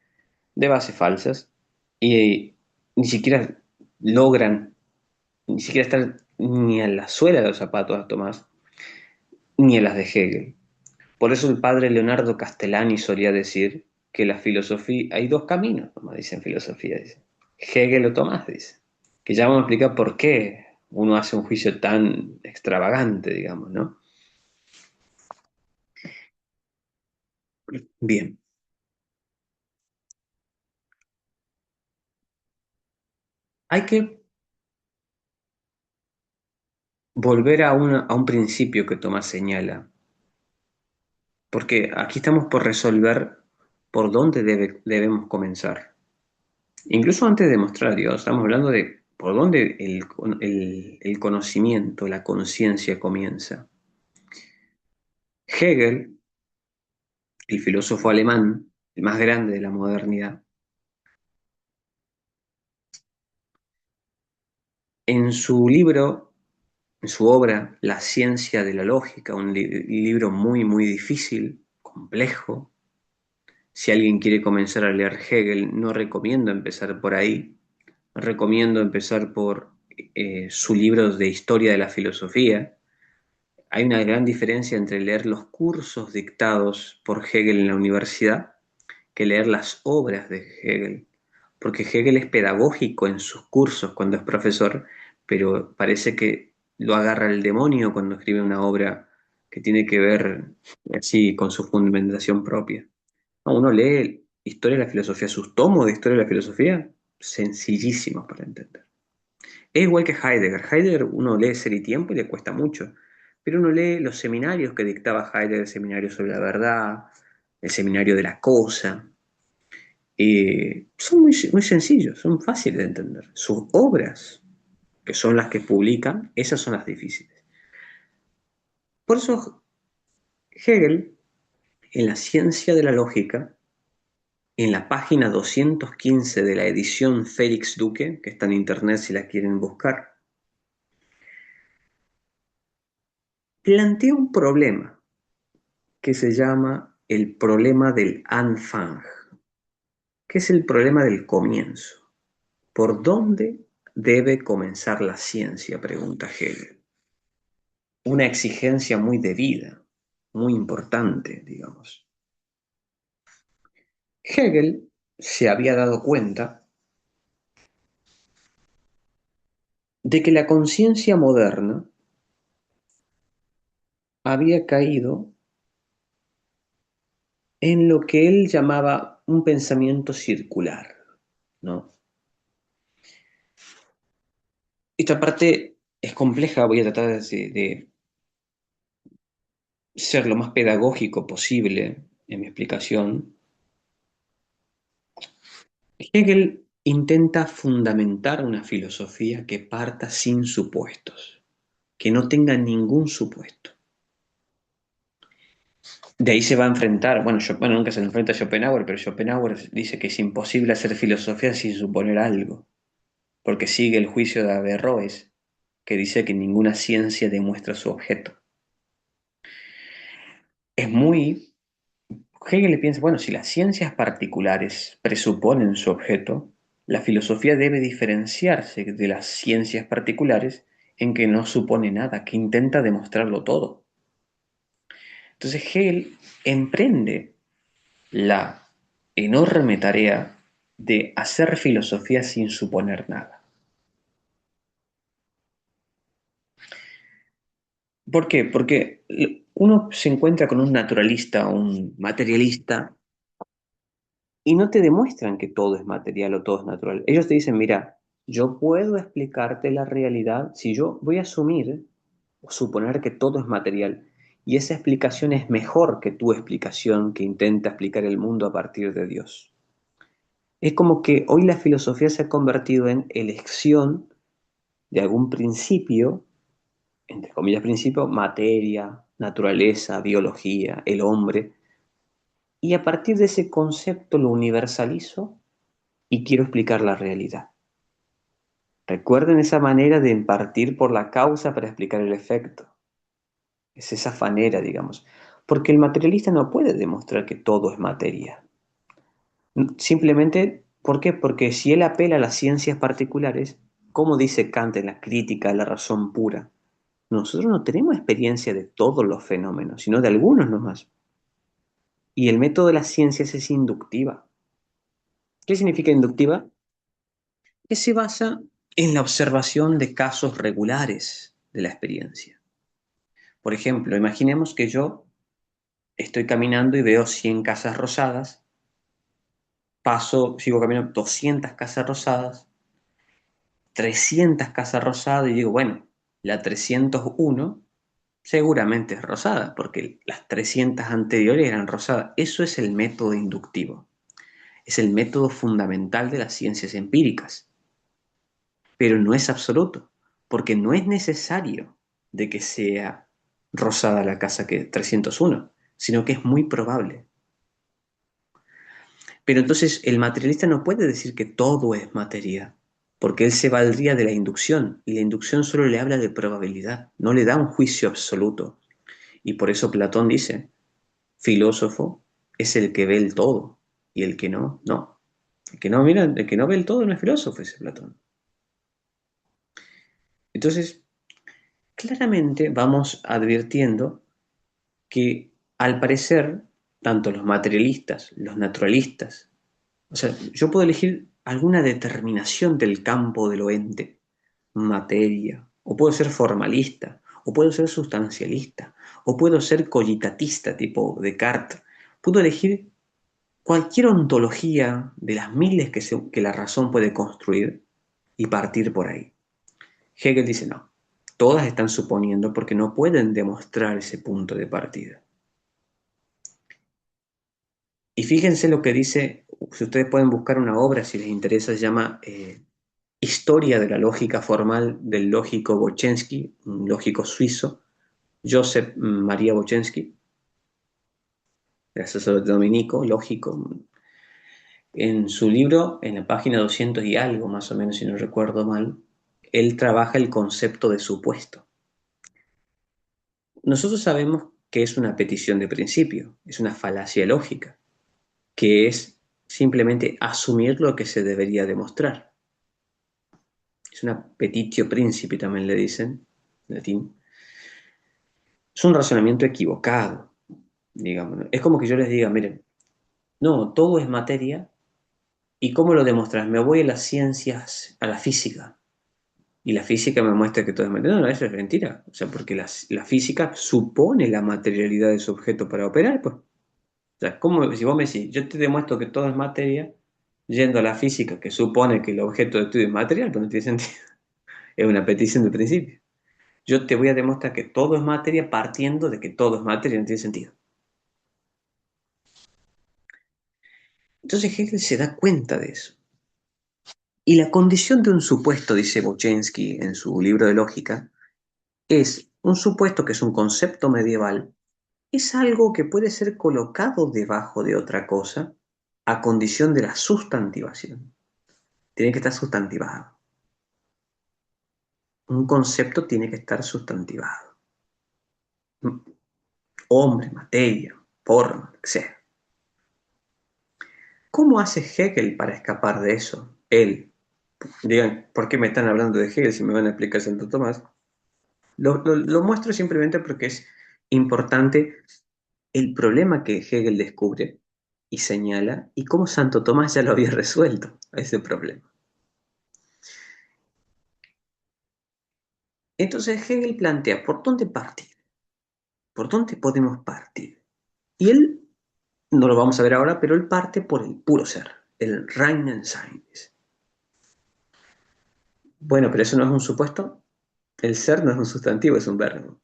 de base falsas y ni siquiera logran, ni siquiera estar ni a la suela de los zapatos de Tomás, ni a las de Hegel. Por eso el padre Leonardo Castellani solía decir que la filosofía, hay dos caminos, como dicen filosofía, dice. Hegel o Tomás, dice. Que ya vamos a explicar por qué uno hace un juicio tan extravagante, digamos, ¿no? Bien, hay que volver a un principio que Tomás señala, porque aquí estamos por resolver por dónde debemos comenzar. Incluso antes de mostrar a Dios, estamos hablando de por dónde el conocimiento, la conciencia comienza. Hegel, el filósofo alemán, el más grande de la modernidad, en su libro, en su obra, La ciencia de la lógica, un libro muy, muy difícil, complejo. Si alguien quiere comenzar a leer Hegel, no recomiendo empezar por ahí. Recomiendo empezar por su libro de historia de la filosofía. Hay una gran diferencia entre leer los cursos dictados por Hegel en la universidad que leer las obras de Hegel, porque Hegel es pedagógico en sus cursos cuando es profesor, pero parece que lo agarra el demonio cuando escribe una obra que tiene que ver así con su fundamentación propia. No, uno lee Historia de la Filosofía, sus tomos de Historia de la Filosofía, sencillísimos para entender. Es igual que Heidegger. Heidegger uno lee Ser y Tiempo y le cuesta mucho, pero uno lee los seminarios que dictaba Heidegger, el seminario sobre la verdad, el seminario de la cosa, son muy, muy sencillos, son fáciles de entender. Sus obras, que son las que publican, esas son las difíciles. Por eso Hegel, en la ciencia de la lógica, en la página 215 de la edición Félix Duque, que está en internet si la quieren buscar, plantea un problema que se llama el problema del Anfang, que es el problema del comienzo. ¿Por dónde debe comenzar la ciencia? Pregunta Hegel. Una exigencia muy debida, muy importante, digamos. Hegel se había dado cuenta de que la conciencia moderna había caído en lo que él llamaba un pensamiento circular, ¿no? Esta parte es compleja, voy a tratar de ser lo más pedagógico posible en mi explicación. Hegel intenta fundamentar una filosofía que parta sin supuestos, que no tenga ningún supuesto. De ahí se va a enfrentar, bueno, nunca se enfrenta a Schopenhauer, pero Schopenhauer dice que es imposible hacer filosofía sin suponer algo, porque sigue el juicio de Averroes, que dice que ninguna ciencia demuestra su objeto. Es muy... Hegel piensa, bueno, si las ciencias particulares presuponen su objeto, la filosofía debe diferenciarse de las ciencias particulares en que no supone nada, que intenta demostrarlo todo. Entonces Hegel emprende la enorme tarea de hacer filosofía sin suponer nada. ¿Por qué? Porque uno se encuentra con un naturalista, un materialista, y no te demuestran que todo es material o todo es natural. Ellos te dicen, mira, yo puedo explicarte la realidad si yo voy a asumir o suponer que todo es material. Y esa explicación es mejor que tu explicación que intenta explicar el mundo a partir de Dios. Es como que hoy la filosofía se ha convertido en elección de algún principio, entre comillas principio, materia, naturaleza, biología, el hombre, y a partir de ese concepto lo universalizo y quiero explicar la realidad. Recuerden esa manera de partir por la causa para explicar el efecto. Es esa manera, digamos. Porque el materialista no puede demostrar que todo es materia. Simplemente, ¿por qué? Porque si él apela a las ciencias particulares, como dice Kant en la crítica a la razón pura, nosotros no tenemos experiencia de todos los fenómenos, sino de algunos nomás. Y el método de las ciencias es inductiva. ¿Qué significa inductiva? Que se basa en la observación de casos regulares de la experiencia. Por ejemplo, imaginemos que yo estoy caminando y veo 100 casas rosadas, paso, sigo caminando 200 casas rosadas, 300 casas rosadas y digo, bueno, la 301 seguramente es rosada, porque las 300 anteriores eran rosadas. Eso es el método inductivo. Es el método fundamental de las ciencias empíricas, pero no es absoluto, porque no es necesario de que sea rosada la casa que 301, sino que es muy probable. Pero entonces el materialista no puede decir que todo es materia, porque él se valdría de la inducción, y la inducción solo le habla de probabilidad, no le da un juicio absoluto. Y por eso Platón dice, filósofo es el que ve el todo, y el que no, no. El que no, mira, el que no ve el todo no es filósofo, dice Platón. Entonces, claramente vamos advirtiendo que al parecer, tanto los materialistas, los naturalistas, o sea, yo puedo elegir alguna determinación del campo de lo ente, materia, o puedo ser formalista, o puedo ser sustancialista, o puedo ser cogitatista, tipo Descartes. Puedo elegir cualquier ontología de las miles que la razón puede construir y partir por ahí. Hegel dice no, todas están suponiendo porque no pueden demostrar ese punto de partida. Y fíjense lo que dice, si ustedes pueden buscar una obra, si les interesa, se llama Historia de la lógica formal del lógico Bochensky, un lógico suizo, Joseph María Bochensky, el sacerdote dominico, lógico. En su libro, en la página 200 y algo, más o menos, si no recuerdo mal, él trabaja el concepto de supuesto. Nosotros sabemos que es una petición de principio, es una falacia lógica, que es simplemente asumir lo que se debería demostrar. Es una petitio principi, también le dicen, en latín. Es un razonamiento equivocado, digamos. Es como que yo les diga, miren, no, todo es materia, ¿y cómo lo demostras? Me voy a las ciencias, a la física, y la física me muestra que todo es materia. No, no, eso es mentira. O sea, porque la física supone la materialidad de su objeto para operar, pues. O sea, ¿cómo, si vos me decís, yo te demuestro que todo es materia, yendo a la física que supone que el objeto de estudio es material, pues no tiene sentido. Es una petición de principio. Yo te voy a demostrar que todo es materia partiendo de que todo es materia, no tiene sentido. Entonces Hegel se da cuenta de eso. Y la condición de un supuesto, dice Bochensky en su libro de lógica, es un supuesto que es un concepto medieval, es algo que puede ser colocado debajo de otra cosa a condición de la sustantivación. Tiene que estar sustantivado. Un concepto tiene que estar sustantivado. Hombre, materia, forma, etc. ¿Cómo hace Hegel para escapar de eso? Él. Digan, ¿por qué me están hablando de Hegel si me van a explicar Santo Tomás? Lo muestro simplemente porque es importante el problema que Hegel descubre y señala y cómo Santo Tomás ya lo había resuelto a ese problema. Entonces Hegel plantea, ¿por dónde partir? ¿Por dónde podemos partir? Y él, no lo vamos a ver ahora, pero él parte por el puro ser, el reinen sein. Bueno, pero eso no es un supuesto. El ser no es un sustantivo, es un verbo.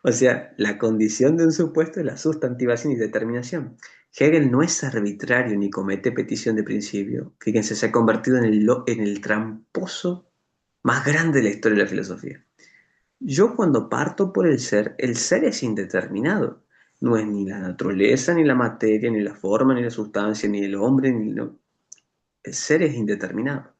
O sea, la condición de un supuesto es la sustantivación y determinación. Hegel no es arbitrario ni comete petición de principio. Fíjense, se ha convertido en el tramposo más grande de la historia de la filosofía. Yo cuando parto por el ser es indeterminado. No es ni la naturaleza, ni la materia, ni la forma, ni la sustancia, ni el hombre, ni no. El ser es indeterminado.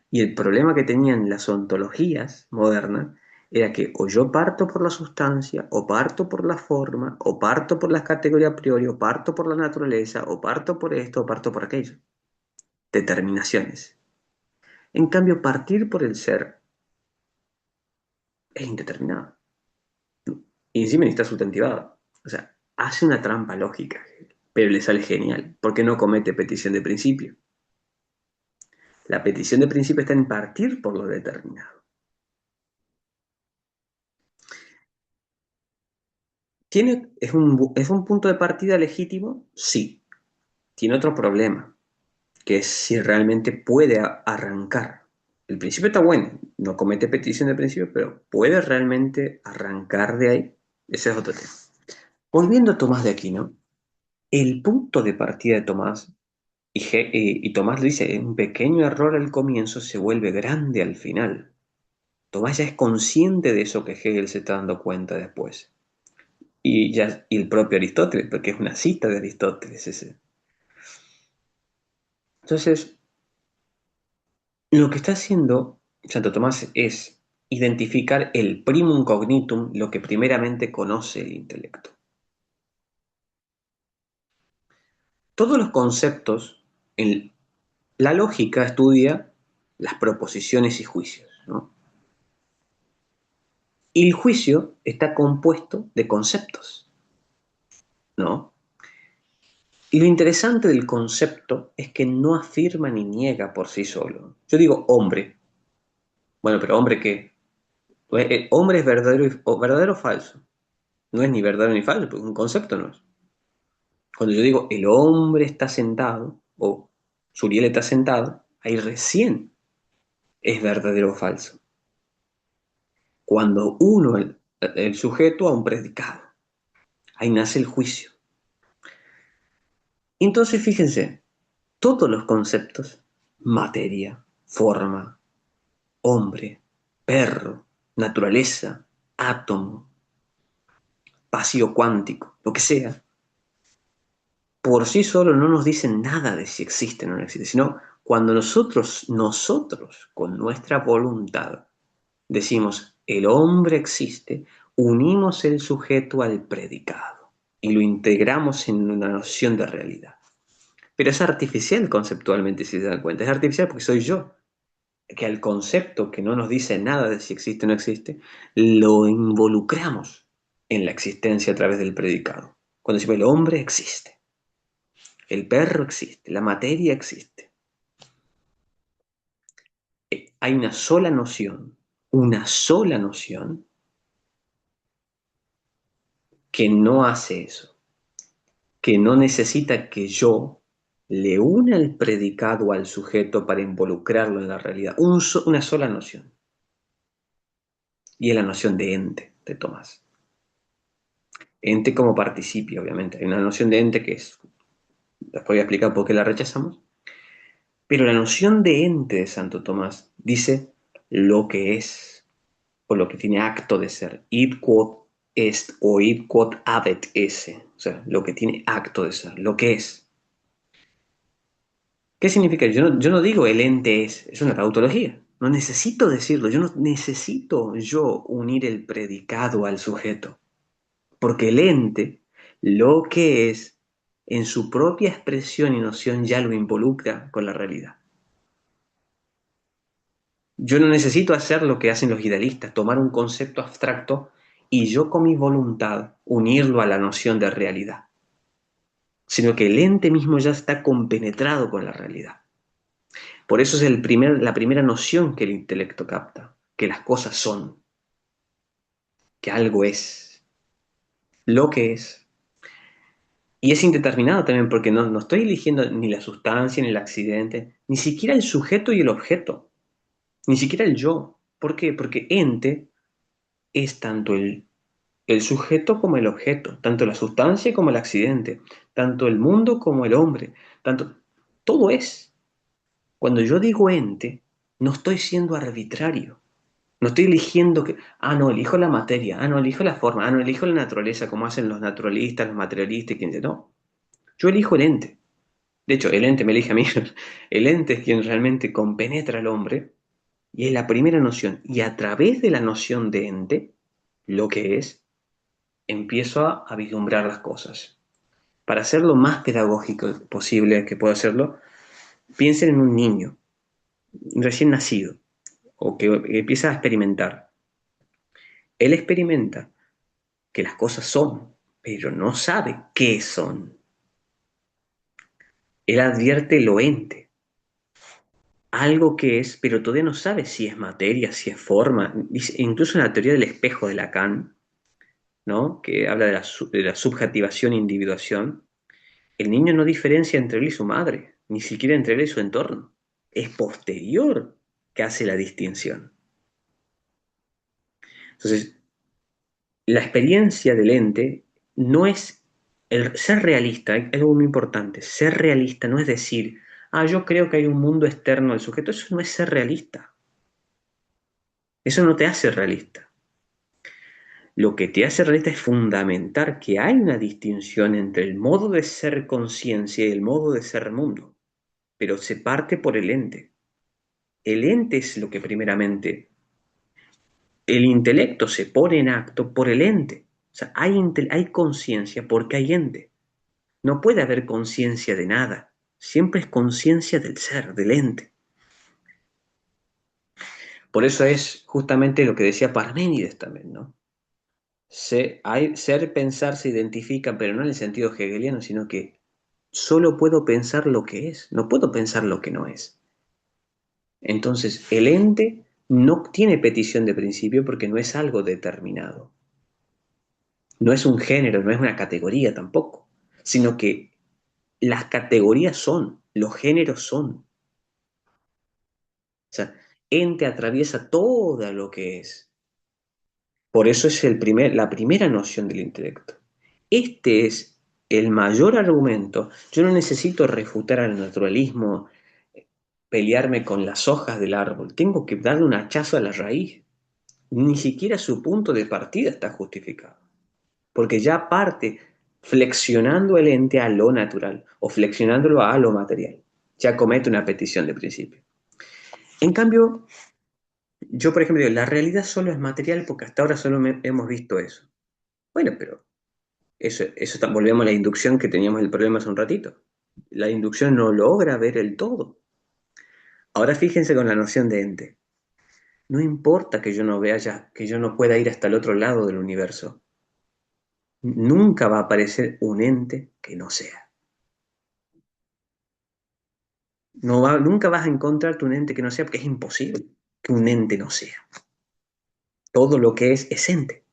Y el problema que tenían las ontologías modernas era que o yo parto por la sustancia, o parto por la forma, o parto por las categorías a priori, o parto por la naturaleza, o parto por esto, o parto por aquello. Determinaciones. En cambio, partir por el ser es indeterminado. Y encima está sustantivado. O sea, hace una trampa lógica, pero le sale genial, porque no comete petición de principio. La petición de principio está en partir por lo determinado. ¿Es un punto de partida legítimo? Sí. Tiene otro problema, que es si realmente puede arrancar. El principio está bueno, no comete petición de principio, pero ¿puede realmente arrancar de ahí? Ese es otro tema. Volviendo a Tomás de Aquino, el punto de partida de Tomás, y Tomás lo dice, un pequeño error al comienzo se vuelve grande al final. Tomás ya es consciente de eso que Hegel se está dando cuenta después. Y el propio Aristóteles, porque es una cita de Aristóteles ese. Entonces, lo que está haciendo Santo Tomás es identificar el primum cognitum, lo que primeramente conoce el intelecto. Todos los conceptos, en la lógica estudia las proposiciones y juicios, ¿no? Y el juicio está compuesto de conceptos, ¿no? Y lo interesante del concepto es que no afirma ni niega por sí solo. Yo digo hombre. Bueno, pero hombre, ¿qué? Hombre es verdadero, o verdadero o falso. No es ni verdadero ni falso, porque un concepto no es. Cuando yo digo el hombre está sentado, o Suriel está sentado, ahí recién es verdadero o falso. Cuando uno, el sujeto, a un predicado, ahí nace el juicio. Entonces, fíjense, todos los conceptos, materia, forma, hombre, perro, naturaleza, átomo, vacío cuántico, lo que sea, por sí solo no nos dicen nada de si existen o no existen, sino cuando nosotros, con nuestra voluntad, decimos el hombre existe, unimos el sujeto al predicado y lo integramos en una noción de realidad. Pero es artificial conceptualmente, si se dan cuenta. Es artificial porque soy yo, que al concepto que no nos dice nada de si existe o no existe, lo involucramos en la existencia a través del predicado. Cuando decimos el hombre existe, el perro existe, la materia existe. Hay una sola noción que no hace eso, que no necesita que yo le una el predicado al sujeto para involucrarlo en la realidad. Una sola noción. Y es la noción de ente de Tomás. Ente como participio, obviamente. Hay una noción de ente que es, después voy a explicar por qué la rechazamos, pero la noción de ente de Santo Tomás dice lo que es, o lo que tiene acto de ser, id quod est o id quod habet esse, o sea, lo que tiene acto de ser, lo que es. ¿Qué significa? Yo no digo el ente es una tautología, no necesito decirlo, yo no necesito yo unir el predicado al sujeto. Porque el ente, lo que es, en su propia expresión y noción ya lo involucra con la realidad. Yo no necesito hacer lo que hacen los idealistas, tomar un concepto abstracto y yo con mi voluntad unirlo a la noción de realidad, sino que el ente mismo ya está compenetrado con la realidad. Por eso es la primera noción que el intelecto capta, que las cosas son, que algo es, lo que es. Y es indeterminado también porque no estoy eligiendo ni la sustancia, ni el accidente, ni siquiera el sujeto y el objeto, ni siquiera el yo. ¿Por qué? Porque ente es tanto el sujeto como el objeto, tanto la sustancia como el accidente, tanto el mundo como el hombre, tanto todo es. Cuando yo digo ente, no estoy siendo arbitrario. No estoy eligiendo que, no, elijo la materia, no, elijo la forma, no, elijo la naturaleza, como hacen los naturalistas, los materialistas, quien sea. No, yo elijo el ente. De hecho, el ente me elige a mí. El ente es quien realmente compenetra al hombre y es la primera noción. Y a través de la noción de ente, lo que es, empiezo a vislumbrar las cosas. Para hacer lo más pedagógico posible que puedo hacerlo, piensen en un niño recién nacido o que empieza a experimentar. Él experimenta que las cosas son, pero no sabe qué son. Él advierte lo ente, algo que es, pero todavía no sabe si es materia, si es forma. Incluso en la teoría del espejo de Lacan, ¿no? Que habla de la subjetivación e individuación, el niño no diferencia entre él y su madre, ni siquiera entre él y su entorno. Es posterior que hace la distinción. Entonces, la experiencia del ente no es el ser realista, es algo muy importante. Ser realista no es decir, yo creo que hay un mundo externo al sujeto. Eso no es ser realista. Eso no te hace realista. Lo que te hace realista es fundamentar que hay una distinción entre el modo de ser conciencia y el modo de ser mundo, pero se parte por el ente. El ente es lo que primeramente, el intelecto se pone en acto por el ente. O sea, hay conciencia porque hay ente. No puede haber conciencia de nada. Siempre es conciencia del ser, del ente. Por eso es justamente lo que decía Parménides también, ¿no? Ser, pensar se identifica, pero no en el sentido hegeliano, sino que solo puedo pensar lo que es, no puedo pensar lo que no es. Entonces, el ente no tiene petición de principio porque no es algo determinado. No es un género, no es una categoría tampoco, sino que las categorías son, los géneros son. O sea, ente atraviesa todo lo que es. Por eso es la primera noción del intelecto. Este es el mayor argumento. Yo no necesito refutar al naturalismo, pelearme con las hojas del árbol. Tengo que darle un hachazo a la raíz. Ni siquiera su punto de partida está justificado. Porque ya parte flexionando el ente a lo natural o flexionándolo a lo material. Ya comete una petición de principio. En cambio, yo, por ejemplo, digo, la realidad solo es material porque hasta ahora solo hemos visto eso. Bueno, pero volvemos a la inducción que teníamos el problema hace un ratito. La inducción no logra ver el todo. Ahora fíjense con la noción de ente. No importa que yo no vea ya, que yo no pueda ir hasta el otro lado del universo. Nunca va a aparecer un ente que no sea. Nunca vas a encontrarte un ente que no sea porque es imposible que un ente no sea. Todo lo que es ente.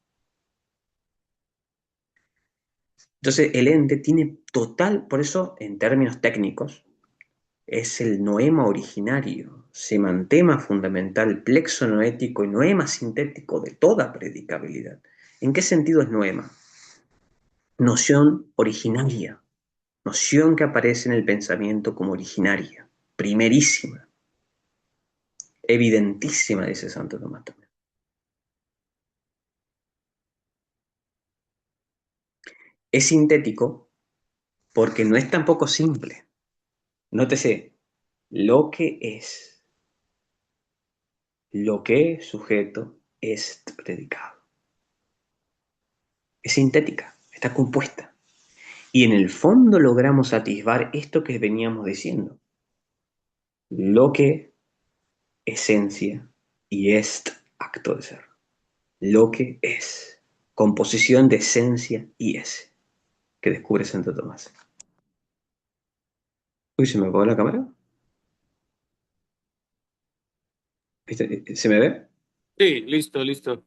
Entonces el ente tiene total, por eso en términos técnicos, es el noema originario, semantema fundamental, plexo noético y noema sintético de toda predicabilidad. ¿En qué sentido es noema? Noción originaria, noción que aparece en el pensamiento como originaria, primerísima, evidentísima, dice Santo Tomás también. Es sintético porque no es tampoco simple. Nótese, lo que es, lo que sujeto es predicado. Es sintética, está compuesta. Y en el fondo logramos atisbar esto que veníamos diciendo. Lo que esencia y est acto de ser. Lo que es. Composición de esencia y es. Que descubre Santo Tomás. Uy, ¿se me apagó la cámara? ¿Se me ve? Sí, listo, listo.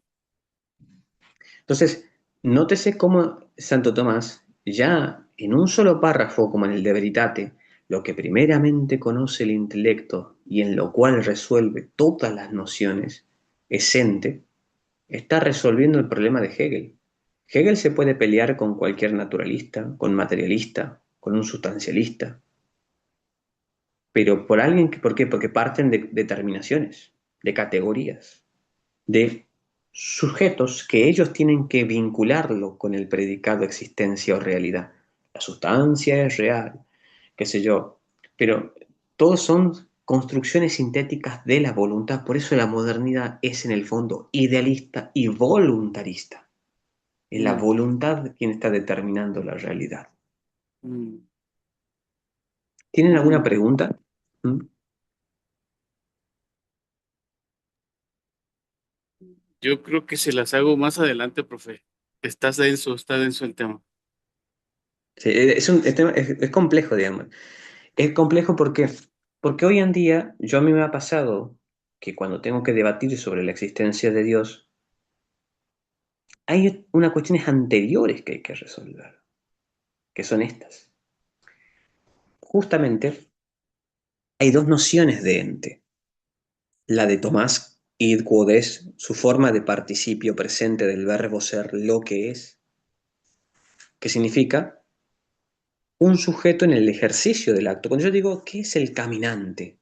Entonces, nótese cómo Santo Tomás, ya en un solo párrafo, como en el de Veritate, lo que primeramente conoce el intelecto y en lo cual resuelve todas las nociones, es ente, está resolviendo el problema de Hegel. Hegel se puede pelear con cualquier naturalista, con materialista, con un sustancialista, pero por alguien que, ¿por qué? Porque parten de determinaciones, de categorías, de sujetos que ellos tienen que vincularlo con el predicado existencia o realidad. La sustancia es real, qué sé yo, pero todos son construcciones sintéticas de la voluntad, por eso la modernidad es en el fondo idealista y voluntarista. Es la Mm, voluntad quien está determinando la realidad. mm, ¿Tienen alguna mm. pregunta? ¿Mm? Yo creo que se las hago más adelante, profe. Está denso el tema. Sí, es complejo, digamos. Es complejo porque hoy en día yo a mí me ha pasado que cuando tengo que debatir sobre la existencia de Dios, hay unas cuestiones anteriores que hay que resolver, que son estas. Justamente hay dos nociones de ente. La de Tomás, id quod es, su forma de participio presente del verbo ser lo que significa un sujeto en el ejercicio del acto. Cuando yo digo, ¿qué es el caminante?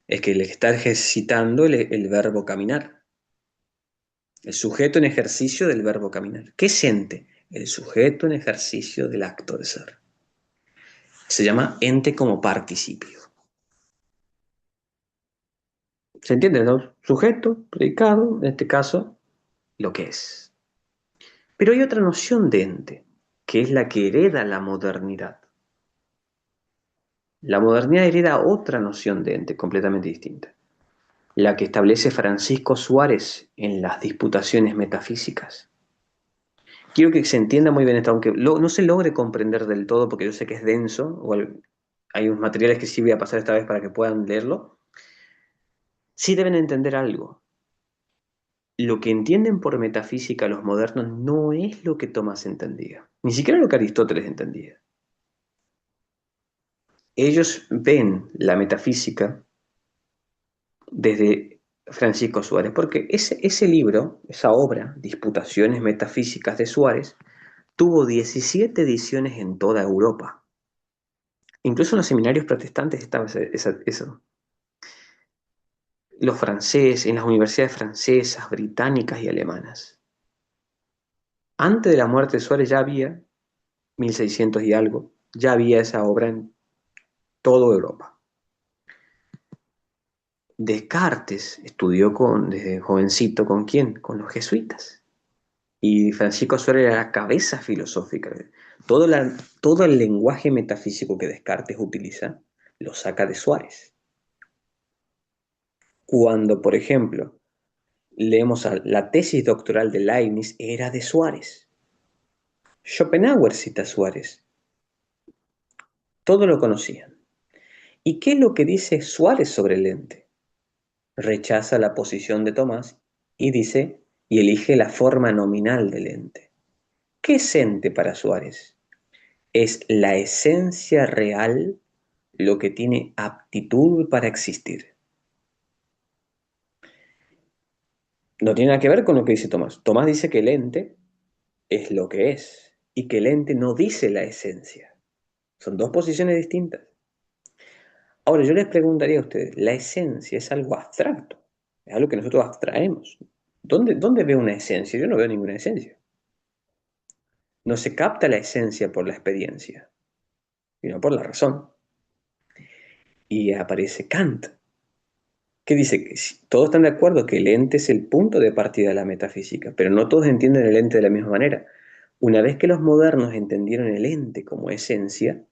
Es que le está ejercitando el verbo caminar. El sujeto en ejercicio del verbo caminar. ¿Qué es ente? El sujeto en ejercicio del acto de ser. Se llama ente como participio. ¿Se entiende, no? Sujeto, predicado, en este caso, lo que es. Pero hay otra noción de ente, que es la que hereda la modernidad. La modernidad hereda otra noción de ente completamente distinta, la que establece Francisco Suárez en las disputaciones metafísicas. Quiero que se entienda muy bien esto, aunque no se logre comprender del todo, porque yo sé que es denso, hay unos materiales que sí voy a pasar esta vez para que puedan leerlo. Sí deben entender algo. Lo que entienden por metafísica los modernos no es lo que Tomás entendía, ni siquiera lo que Aristóteles entendía. Ellos ven la metafísica desde Francisco Suárez, porque ese libro, esa obra, Disputaciones Metafísicas de Suárez, tuvo 17 ediciones en toda Europa. Incluso en los seminarios protestantes estaba eso. Los franceses, en las universidades francesas, británicas y alemanas. Antes de la muerte de Suárez ya había, 1600 y algo, ya había esa obra en toda Europa. Descartes estudió desde jovencito, ¿con quién? Con los jesuitas. Y Francisco Suárez era la cabeza filosófica. Todo el lenguaje metafísico que Descartes utiliza lo saca de Suárez. Cuando, por ejemplo, leemos la tesis doctoral de Leibniz, era de Suárez. Schopenhauer cita a Suárez. Todo lo conocían. ¿Y qué es lo que dice Suárez sobre el ente? Rechaza la posición de Tomás y dice, y elige la forma nominal del ente. ¿Qué es ente para Suárez? Es la esencia real, lo que tiene aptitud para existir. No tiene nada que ver con lo que dice Tomás. Tomás dice que el ente es lo que es y que el ente no dice la esencia. Son dos posiciones distintas. Ahora, yo les preguntaría a ustedes, ¿la esencia es algo abstracto? Es algo que nosotros abstraemos. ¿Dónde veo una esencia? Yo no veo ninguna esencia. No se capta la esencia por la experiencia, sino por la razón. Y aparece Kant, que dice que todos están de acuerdo que el ente es el punto de partida de la metafísica, pero no todos entienden el ente de la misma manera. Una vez que los modernos entendieron el ente como esencia,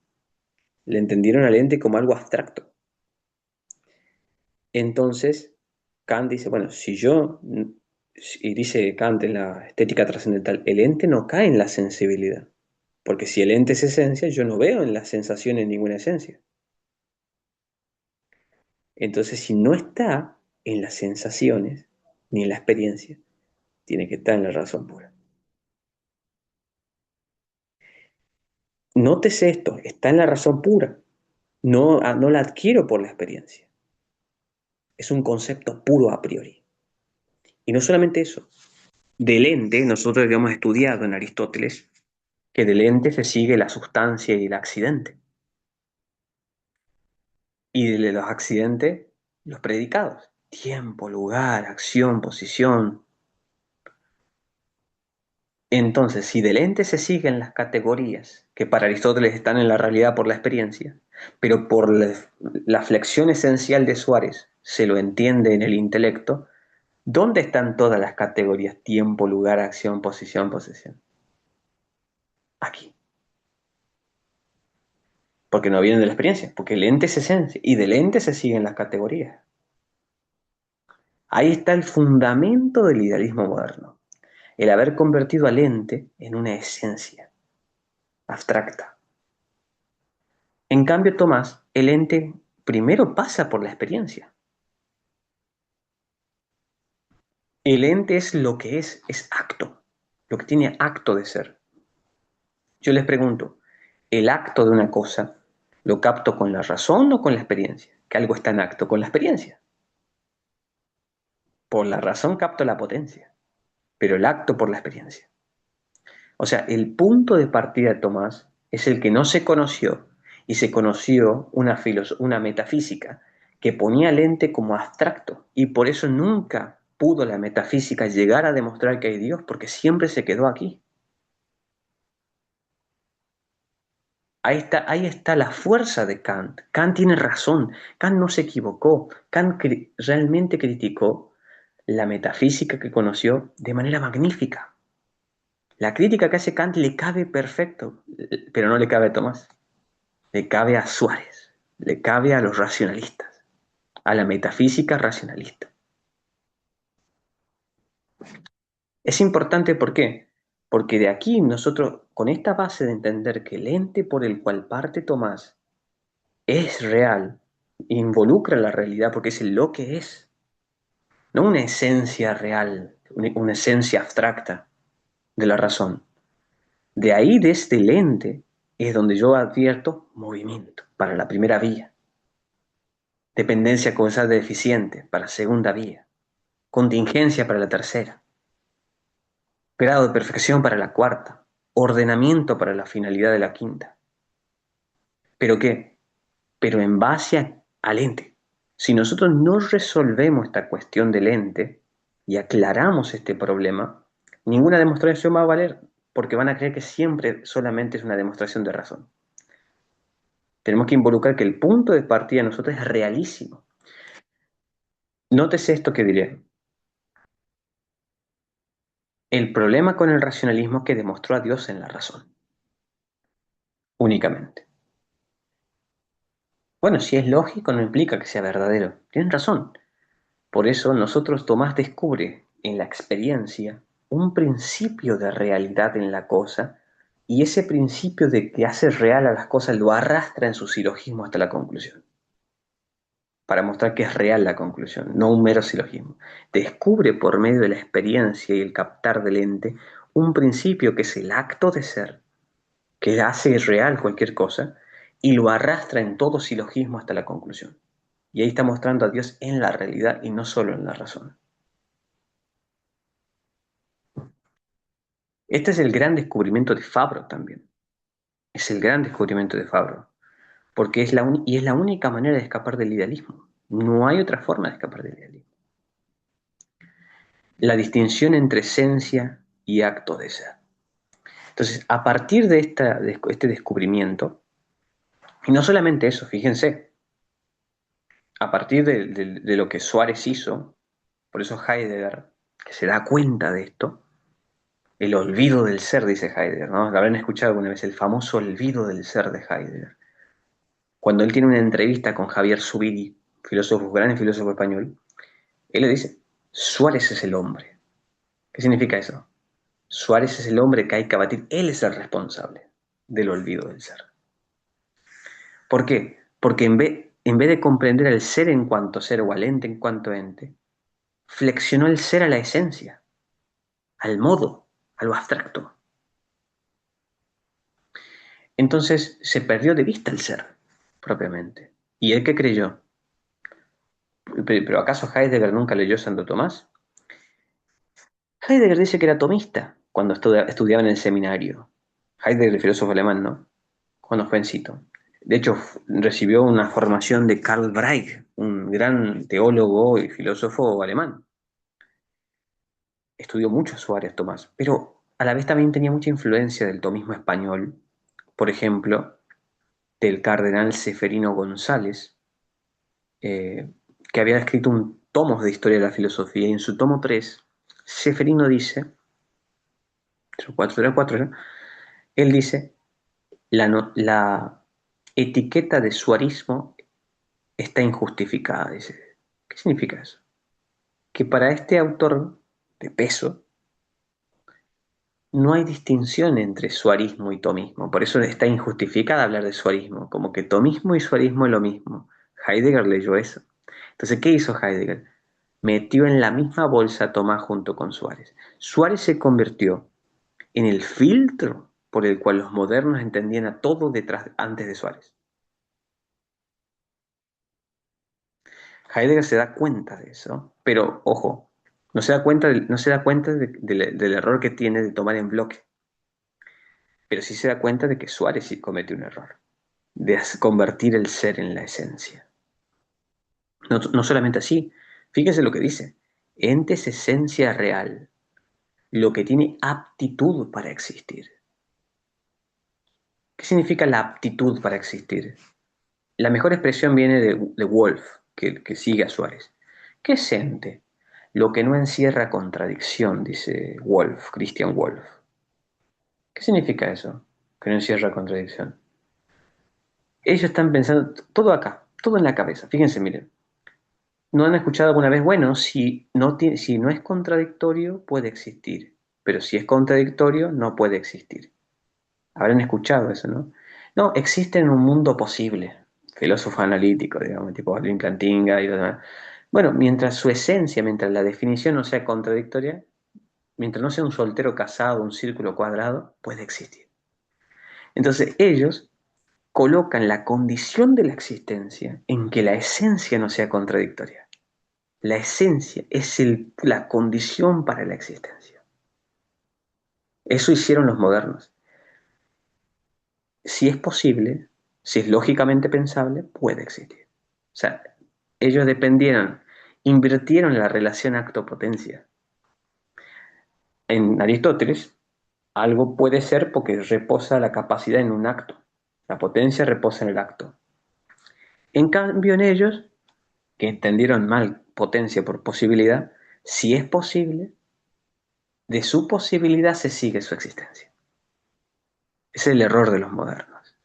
le entendieron al ente como algo abstracto. Entonces, Kant dice, bueno, y dice Kant en la estética trascendental, el ente no cae en la sensibilidad, porque si el ente es esencia, yo no veo en las sensaciones ninguna esencia. Entonces, si no está en las sensaciones ni en la experiencia, tiene que estar en la razón pura. Nótese esto, está en la razón pura, no la adquiero por la experiencia. Es un concepto puro a priori. Y no solamente eso, Del ente, nosotros habíamos estudiado en Aristóteles que del ente se sigue la sustancia y el accidente. Y de los accidentes, los predicados. Tiempo, lugar, acción, posición. Entonces, si del ente se siguen las categorías que para Aristóteles están en la realidad por la experiencia, pero por la flexión esencial de Suárez se lo entiende en el intelecto, ¿dónde están todas las categorías? Tiempo, lugar, acción, posición, posesión. Aquí. Porque no vienen de la experiencia, porque el ente es esencia y del ente se siguen las categorías. Ahí está el fundamento del idealismo moderno, el haber convertido al ente en una esencia abstracta. En cambio, Tomás, el ente primero pasa por la experiencia. El ente es lo que es acto, lo que tiene acto de ser. Yo les pregunto, ¿el acto de una cosa lo capto con la razón o con la experiencia? Que algo está en acto con la experiencia. Por la razón capto la potencia, pero el acto por la experiencia. O sea, el punto de partida de Tomás es el que no se conoció y se conoció una metafísica que ponía el ente como abstracto y por eso nunca pudo la metafísica llegar a demostrar que hay Dios porque siempre se quedó aquí. Ahí está la fuerza de Kant. Kant tiene razón. Kant no se equivocó. Kant realmente criticó la metafísica que conoció de manera magnífica. La crítica que hace Kant le cabe perfecto, pero no le cabe a Tomás. Le cabe a Suárez, le cabe a los racionalistas, a la metafísica racionalista. Es importante, ¿por qué? Porque de aquí nosotros, con esta base de entender que el ente por el cual parte Tomás es real, involucra la realidad porque es lo que es, no una esencia real, una esencia abstracta de la razón. De ahí, desde el ente, es donde yo advierto movimiento para la primera vía, dependencia causal deficiente para segunda vía, contingencia para la tercera, grado de perfección para la cuarta, ordenamiento para la finalidad de la quinta. ¿Pero qué? Pero en base al ente. Si nosotros no resolvemos esta cuestión del ente y aclaramos este problema, ninguna demostración va a valer, porque van a creer que siempre solamente es una demostración de razón. Tenemos que involucrar que el punto de partida de nosotros es realísimo. Nótese esto que diré. El problema con el racionalismo es que demostró a Dios en la razón, únicamente. Bueno, si es lógico no implica que sea verdadero. Tienen razón. Por eso nosotros Tomás descubre en la experiencia un principio de realidad en la cosa y ese principio de que hace real a las cosas lo arrastra en su silogismo hasta la conclusión, para mostrar que es real la conclusión, no un mero silogismo. Descubre por medio de la experiencia y el captar del ente un principio que es el acto de ser, que hace real cualquier cosa y lo arrastra en todo silogismo hasta la conclusión. Y ahí está mostrando a Dios en la realidad y no solo en la razón. Este es el gran descubrimiento de Fabro también. Es el gran descubrimiento de Fabro. Porque es la única manera de escapar del idealismo. No hay otra forma de escapar del idealismo. La distinción entre esencia y acto de ser. Entonces, a partir de este descubrimiento, y no solamente eso, fíjense, a partir de lo que Suárez hizo, por eso Heidegger, que se da cuenta de esto, el olvido del ser, dice Heidegger, ¿no? Habrán escuchado alguna vez el famoso olvido del ser de Heidegger. Cuando él tiene una entrevista con Javier Zubiri, filósofo, gran filósofo español, él le dice, Suárez es el hombre. ¿Qué significa eso? Suárez es el hombre que hay que abatir, él es el responsable del olvido del ser. ¿Por qué? Porque en vez de comprender el ser en cuanto ser o al ente en cuanto ente, flexionó el ser a la esencia, al modo, a lo abstracto. Entonces se perdió de vista el ser, propiamente. ¿Y él qué creyó? ¿Pero acaso Heidegger nunca leyó Santo Tomás? Heidegger dice que era tomista cuando estudiaba en el seminario. Heidegger, el filósofo alemán, ¿no? Cuando jovencito. De hecho, recibió una formación de Karl Breit, un gran teólogo y filósofo alemán. Estudió mucho Suárez Tomás, pero a la vez también tenía mucha influencia del tomismo español, por ejemplo, del cardenal Ceferino González, eh, que había escrito un tomo de historia de la filosofía, y en su tomo 3, Ceferino dice, 4, era 4, ¿no? Él dice, la etiqueta de suarismo está injustificada, dice. ¿Qué significa eso? Que para este autor de peso no hay distinción entre suarismo y tomismo, por eso está injustificada hablar de suarismo, como que tomismo y suarismo es lo mismo. Heidegger leyó eso. Entonces, ¿qué hizo Heidegger? Metió en la misma bolsa a Tomás junto con Suárez. Suárez se convirtió en el filtro por el cual los modernos entendían a todo detrás, antes de Suárez. Heidegger se da cuenta de eso, pero ojo, no se da cuenta del error que tiene de tomar en bloque, pero sí se da cuenta de que Suárez sí cometió un error, de convertir el ser en la esencia. No, no solamente así, fíjese lo que dice, ente es esencia real, lo que tiene aptitud para existir. ¿Qué significa la aptitud para existir? La mejor expresión viene de Wolff, que sigue a Suárez. ¿Qué es ente? Lo que no encierra contradicción, dice Wolff, Christian Wolff. ¿Qué significa eso? Que no encierra contradicción. Ellos están pensando todo acá, todo en la cabeza. Fíjense, miren. ¿No han escuchado alguna vez? Bueno, si no es contradictorio, puede existir. Pero si es contradictorio, no puede existir. Habrán escuchado eso, ¿no? No, existe en un mundo posible. Filósofo analítico, digamos, tipo Alvin Plantinga y los demás. Bueno, mientras su esencia, mientras la definición no sea contradictoria, mientras no sea un soltero casado, un círculo cuadrado, puede existir. Entonces ellos colocan la condición de la existencia en que la esencia no sea contradictoria. La esencia es la condición para la existencia. Eso hicieron los modernos. Si es posible, si es lógicamente pensable, puede existir. O sea, ellos invirtieron la relación acto-potencia. En Aristóteles, algo puede ser porque reposa la capacidad en un acto. La potencia reposa en el acto. En cambio, en ellos, que entendieron mal potencia por posibilidad, si es posible, de su posibilidad se sigue su existencia. Ese es el error de los modernos.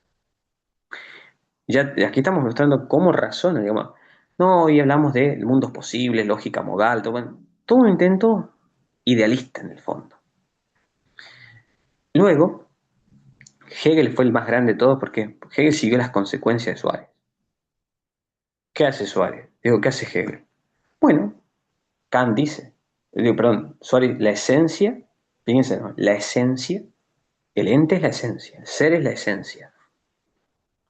Ya aquí estamos mostrando cómo razonan, digamos. No, hoy hablamos de mundos posibles, lógica modal, todo, bueno, todo un intento idealista en el fondo. Luego, Hegel fue el más grande de todos porque Hegel siguió las consecuencias de Suárez. ¿Qué hace Suárez? Digo, ¿qué hace Hegel? Bueno, Kant dice, digo, perdón, Suárez, la esencia, fíjense, ¿no? La esencia, el ente es la esencia, el ser es la esencia.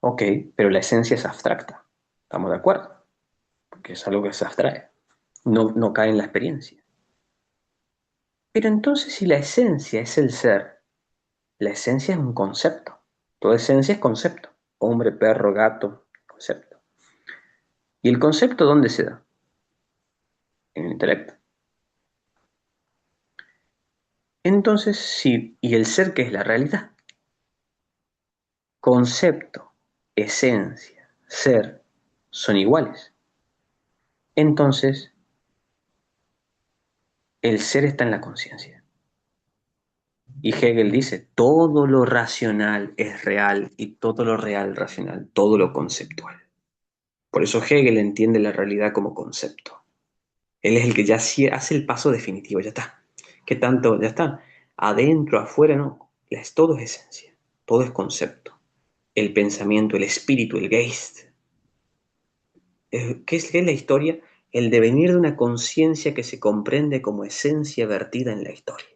Ok, pero la esencia es abstracta. ¿Estamos de acuerdo? Porque es algo que se abstrae. No, no cae en la experiencia. Pero entonces si la esencia es el ser, la esencia es un concepto. Toda esencia es concepto. Hombre, perro, gato, concepto. ¿Y el concepto dónde se da? En el intelecto. Entonces, sí, ¿y el ser qué es la realidad? Concepto, esencia, ser son iguales. Entonces, el ser está en la conciencia. Y Hegel dice, todo lo racional es real y todo lo real racional, todo lo conceptual. Por eso Hegel entiende la realidad como concepto. Él es el que ya hace el paso definitivo, ya está. ¿Qué tanto? Ya está. Adentro, afuera, no. Todo es esencia, todo es concepto. El pensamiento, el espíritu, el Geist. ¿Qué es la historia? El devenir de una conciencia que se comprende como esencia vertida en la historia.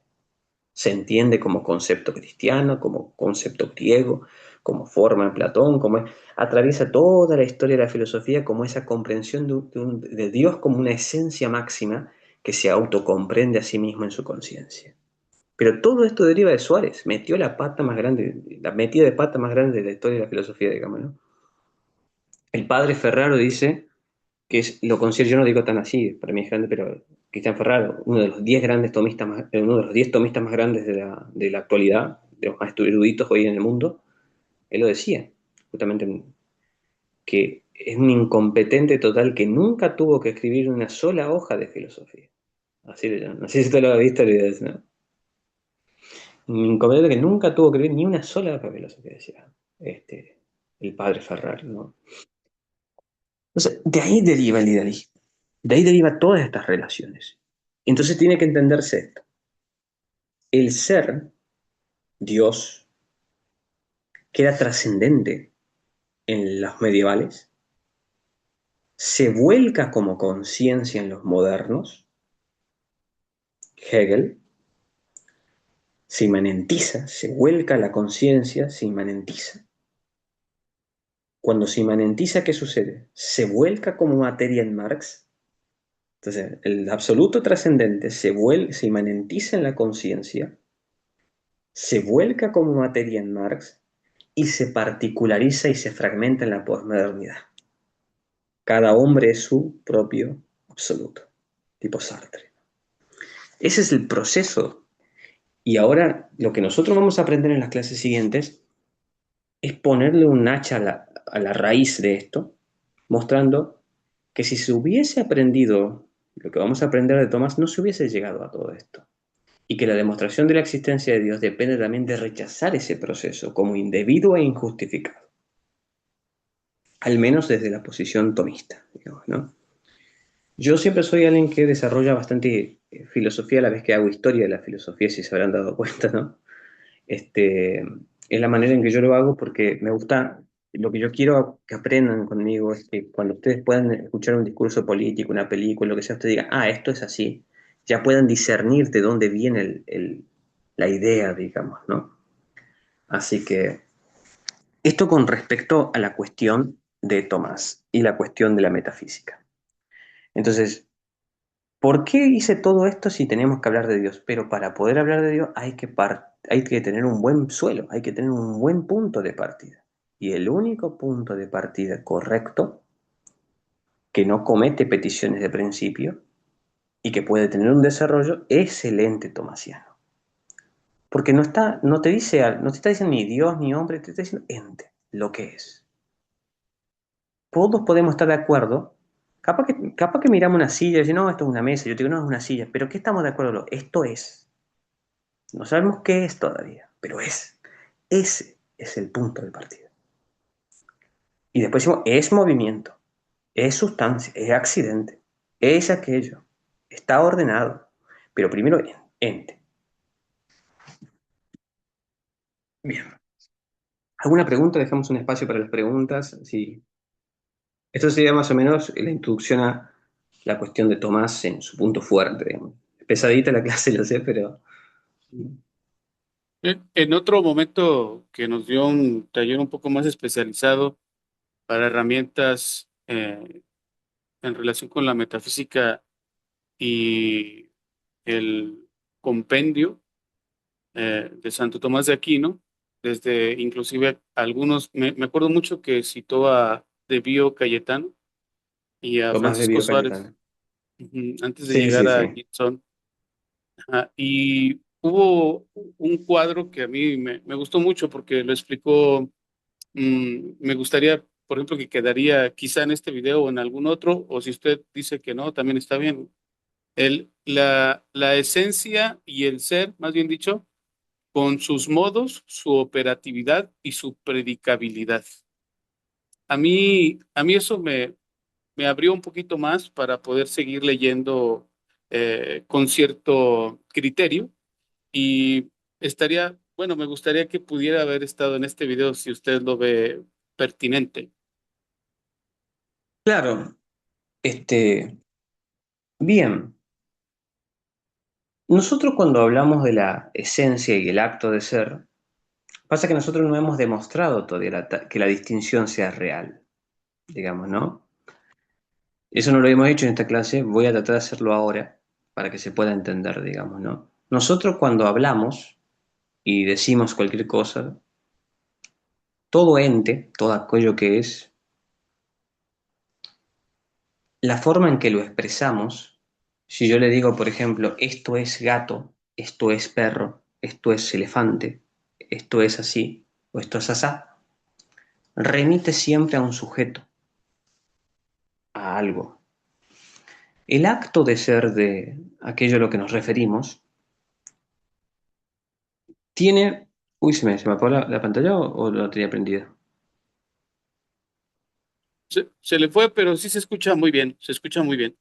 Se entiende como concepto cristiano, como concepto griego, como forma en Platón, atraviesa toda la historia de la filosofía como esa comprensión de Dios como una esencia máxima que se autocomprende a sí mismo en su conciencia. Pero todo esto deriva de Suárez, metió la pata más grande, la metida de pata más grande de la historia de la filosofía, digamos, ¿no? El padre Ferraro dice que es, lo considero, yo no digo tan así, para mí es grande, pero Cristian Ferraro, uno de los 10 grandes tomistas más, uno de los 10 tomistas más grandes de la actualidad, de los más eruditos hoy en el mundo, él lo decía, justamente que es un incompetente total que nunca tuvo que escribir una sola hoja de filosofía. Así le llaman. No sé si tú lo has visto, ¿no? Un incompetente que nunca tuvo que escribir ni una sola hoja de filosofía, decía el padre Ferrari, ¿no? Entonces, de ahí deriva el idealismo. De ahí deriva todas estas relaciones. Entonces tiene que entenderse esto. El ser, Dios, que era trascendente en los medievales, se vuelca como conciencia en los modernos, Hegel, se inmanentiza, se vuelca la conciencia, se inmanentiza. Cuando se inmanentiza, ¿qué sucede? Se vuelca como materia en Marx. Entonces, el absoluto trascendente se inmanentiza en la conciencia, se vuelca como materia en Marx y se particulariza y se fragmenta en la posmodernidad. Cada hombre es su propio absoluto, tipo Sartre. Ese es el proceso. Y ahora lo que nosotros vamos a aprender en las clases siguientes es ponerle un hacha a la raíz de esto, mostrando que si se hubiese aprendido lo que vamos a aprender de Tomás, no se hubiese llegado a todo esto. Y que la demostración de la existencia de Dios depende también de rechazar ese proceso como indebido e injustificado. Al menos desde la posición tomista, digamos, ¿no? Yo siempre soy alguien que desarrolla bastante filosofía a la vez que hago historia de la filosofía, si se habrán dado cuenta, ¿no? Es la manera en que yo lo hago porque me gusta, lo que yo quiero que aprendan conmigo es que cuando ustedes puedan escuchar un discurso político, una película, lo que sea, ustedes digan, ah, esto es así, ya puedan discernir de dónde viene la idea, digamos, ¿no? Así que esto con respecto a la cuestión de Tomás y la cuestión de la metafísica. Entonces, ¿por qué hice todo esto si tenemos que hablar de Dios? Pero para poder hablar de Dios hay que tener un buen suelo, hay que tener un buen punto de partida. Y el único punto de partida correcto, que no comete peticiones de principio y que puede tener un desarrollo, es el ente tomasiano. Porque no te está diciendo ni Dios ni hombre, te está diciendo ente, lo que es. Todos podemos estar de acuerdo. Capaz que miramos una silla y decimos, no, esto es una mesa. Yo digo, no, es una silla. ¿Pero qué estamos de acuerdo? Esto es. No sabemos qué es todavía, pero es. Ese es el punto de partida. Y después decimos, es movimiento, es sustancia, es accidente, es aquello, está ordenado. Pero primero, ente. Bien. ¿Alguna pregunta? Dejamos un espacio para las preguntas. Sí. Esto sería más o menos la introducción a la cuestión de Tomás en su punto fuerte, digamos. Pesadita la clase, lo sé, pero En otro momento que nos dio un taller un poco más especializado para herramientas en relación con la metafísica y el compendio de Santo Tomás de Aquino, desde inclusive algunos, me acuerdo mucho que citó a De Bio Cayetano y a Tomás de Francisco Bio Suárez, Cayetano. antes de Sí, llegar sí, a sí. Gibson. Y hubo un cuadro que a mí me gustó mucho porque lo explicó. Me gustaría, por ejemplo, que quedaría quizá en este video o en algún otro, o si usted dice que no, también está bien. La esencia y el ser, más bien dicho, con sus modos, su operatividad y su predicabilidad. A mí eso me abrió un poquito más para poder seguir leyendo con cierto criterio y bueno, me gustaría que pudiera haber estado en este video si usted lo ve pertinente. Claro, bien. Nosotros cuando hablamos de la esencia y el acto de ser, pasa que nosotros no hemos demostrado todavía que la distinción sea real, digamos, ¿no? Eso no lo hemos hecho en esta clase, voy a tratar de hacerlo ahora, para que se pueda entender, digamos, ¿no? Nosotros cuando hablamos y decimos cualquier cosa, todo ente, todo aquello que es, la forma en que lo expresamos, si yo le digo, por ejemplo, esto es gato, esto es perro, esto es elefante, esto es así o esto es asá, remite siempre a un sujeto, a algo. El acto de ser de aquello a lo que nos referimos tiene... Uy, ¿se me apagó la pantalla o la tenía prendida? Se le fue, pero sí se escucha muy bien, se escucha muy bien.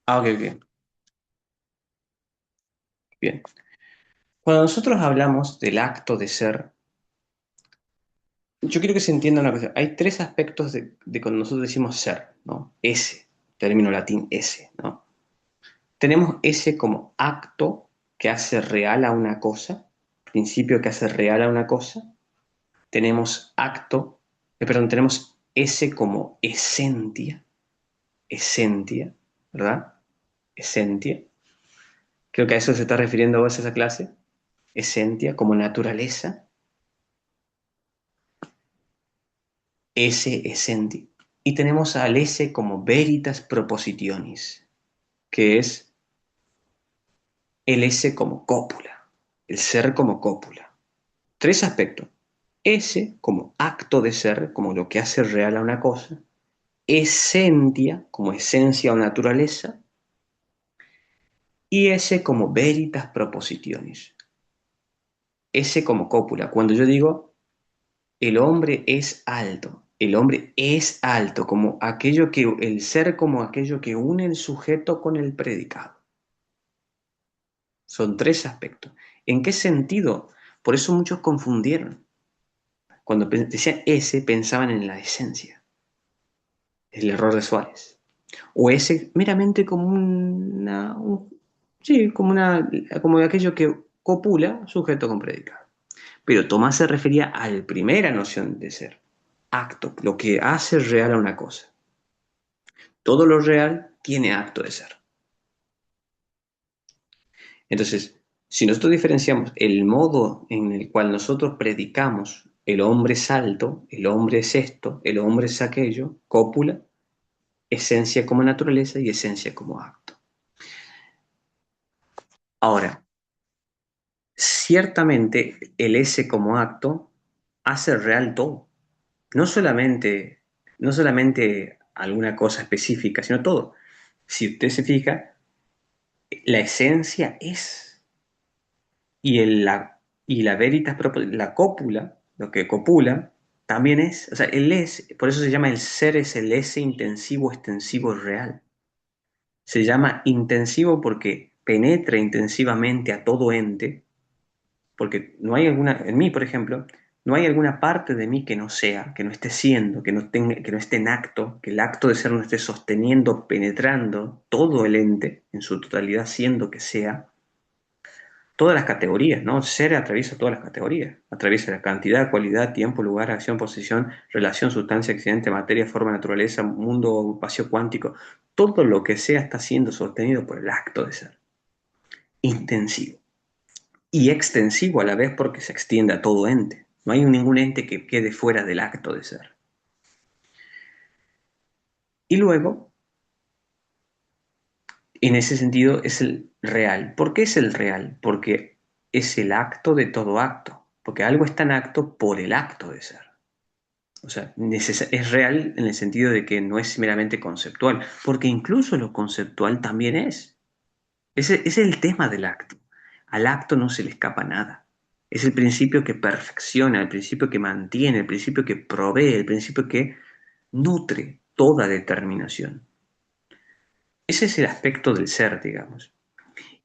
Ah, ok, ok, bien. Cuando nosotros hablamos del acto de ser, yo quiero que se entienda una cosa. Hay tres aspectos de cuando nosotros decimos ser, ¿no? Ese, término latín ese, ¿no? Tenemos ese como acto que hace real a una cosa, principio que hace real a una cosa. Tenemos tenemos ese como esentia, ¿verdad? Esentia. Creo que a eso se está refiriendo vos esa clase. Esentia como naturaleza, ese essentia. Y tenemos al ese como veritas propositionis, que es el ese como cópula, el ser como cópula. Tres aspectos. Ese como acto de ser, como lo que hace real a una cosa. Esentia como esencia o naturaleza. Y ese como veritas propositionis. Ese como cópula. Cuando yo digo el hombre es alto, el hombre es alto, como aquello que, el ser como aquello que une el sujeto con el predicado. Son tres aspectos. ¿En qué sentido? Por eso muchos confundieron. Cuando decían ese, pensaban en la esencia. El error de Suárez. O ese meramente como sí, como aquello que copula sujeto con predicado. Pero Tomás se refería a la primera noción de ser, acto, lo que hace real a una cosa. Todo lo real tiene acto de ser. Entonces, si nosotros diferenciamos el modo en el cual nosotros predicamos el hombre es alto, el hombre es esto, el hombre es aquello, cópula, esencia como naturaleza y esencia como acto. Ahora, ciertamente el ese como acto hace real todo. No solamente, no solamente alguna cosa específica, sino todo. Si usted se fija, la esencia es, y la veritas, la cópula, lo que copula, también es, o sea, el es, por eso se llama el ser, es el ese intensivo, extensivo, real. Se llama intensivo porque penetra intensivamente a todo ente, porque no hay alguna, en mí, por ejemplo, no hay alguna parte de mí que no sea, que no esté siendo, que no esté en acto, que el acto de ser no esté sosteniendo, penetrando todo el ente en su totalidad, siendo que sea, todas las categorías, ¿no? Ser atraviesa todas las categorías, atraviesa la cantidad, cualidad, tiempo, lugar, acción, posición, relación, sustancia, accidente, materia, forma, naturaleza, mundo, vacío cuántico, todo lo que sea está siendo sostenido por el acto de ser, intensivo y extensivo a la vez porque se extiende a todo ente. No hay ningún ente que quede fuera del acto de ser. Y luego, en ese sentido, es el real. ¿Por qué es el real? Porque es el acto de todo acto. Porque algo está en acto por el acto de ser. O sea, es real en el sentido de que no es meramente conceptual, porque incluso lo conceptual también es. Ese es el tema del acto. Al acto no se le escapa nada. Es el principio que perfecciona, el principio que mantiene, el principio que provee, el principio que nutre toda determinación. Ese es el aspecto del ser, digamos.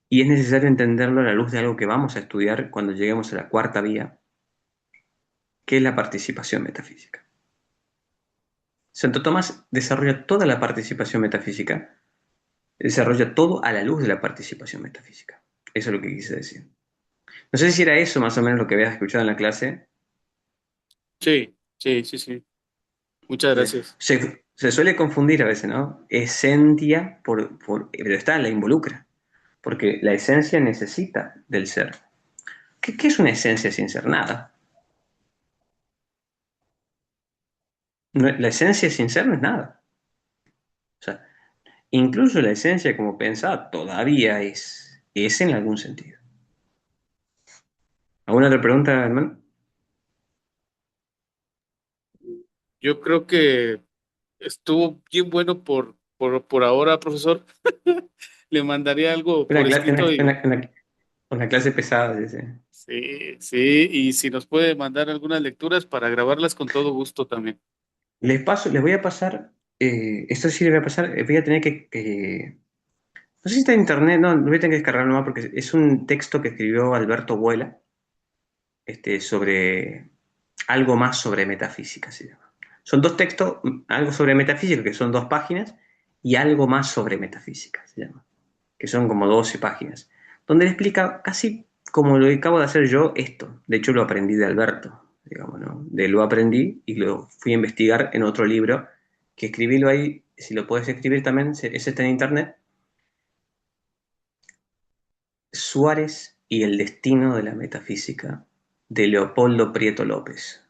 Y es necesario entenderlo a la luz de algo que vamos a estudiar cuando lleguemos a la cuarta vía, que es la participación metafísica. Santo Tomás desarrolla toda la participación metafísica, desarrolla todo a la luz de la participación metafísica. Eso es lo que quise decir. No sé si era eso más o menos lo que habías escuchado en la clase. Sí, sí, sí, sí. Muchas gracias. Se suele confundir a veces, ¿no? Esentia, pero está, la involucra. porque la esencia necesita del ser. ¿Qué es una esencia sin ser nada? La esencia sin ser no es nada. O sea, incluso la esencia como pensada todavía es en algún sentido. ¿Alguna otra pregunta, hermano? Yo creo que estuvo bien bueno por ahora, profesor. Le mandaría algo por Una, cla- escrito y una clase pesada, dice. sí, sí, y si nos puede mandar algunas lecturas para grabarlas con todo gusto también. Les voy a pasar, esto sí les voy a pasar, voy a tener no sé si está en internet, no, lo voy a tener que descargar nomás porque es un texto que escribió Alberto Buela, sobre algo más sobre metafísica, se llama. Son dos textos, algo sobre metafísica, que son 2 páginas, y algo más sobre metafísica, se llama, que son como 12 páginas, donde él explica casi como lo que acabo de hacer yo esto. De hecho, lo aprendí de Alberto, digamos, ¿no? De él lo aprendí y lo fui a investigar en otro libro, que escribílo ahí, si lo puedes escribir también, ese está en internet, Suárez y el destino de la metafísica, de Leopoldo Prieto López.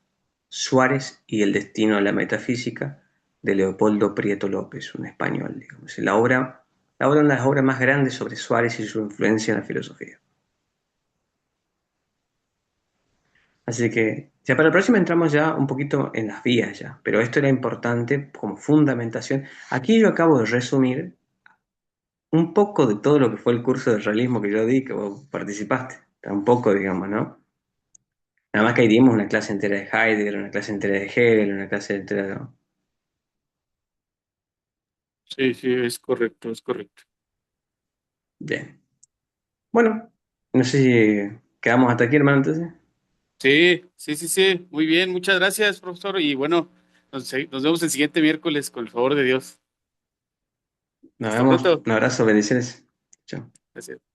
Suárez y el destino de la metafísica, de Leopoldo Prieto López, un español, digamos. Una de las obras más grandes sobre Suárez y su influencia en la filosofía. Así que ya para la próxima entramos ya un poquito en las vías ya, pero esto era importante como fundamentación. Aquí yo acabo de resumir un poco de todo lo que fue el curso de realismo que yo di, que vos participaste, un poco, digamos, ¿no? Nada más que ahí dimos una clase entera de Heidegger, una clase entera de Hegel, una clase entera de... Sí, sí, es correcto, es correcto. Bien. Bueno, no sé si quedamos hasta aquí, hermano, entonces. Sí, sí, sí, sí, muy bien, muchas gracias, profesor. Y bueno, nos vemos el siguiente miércoles con el favor de Dios. Nos Hasta vemos. pronto. Un abrazo, bendiciones. Chao. Gracias.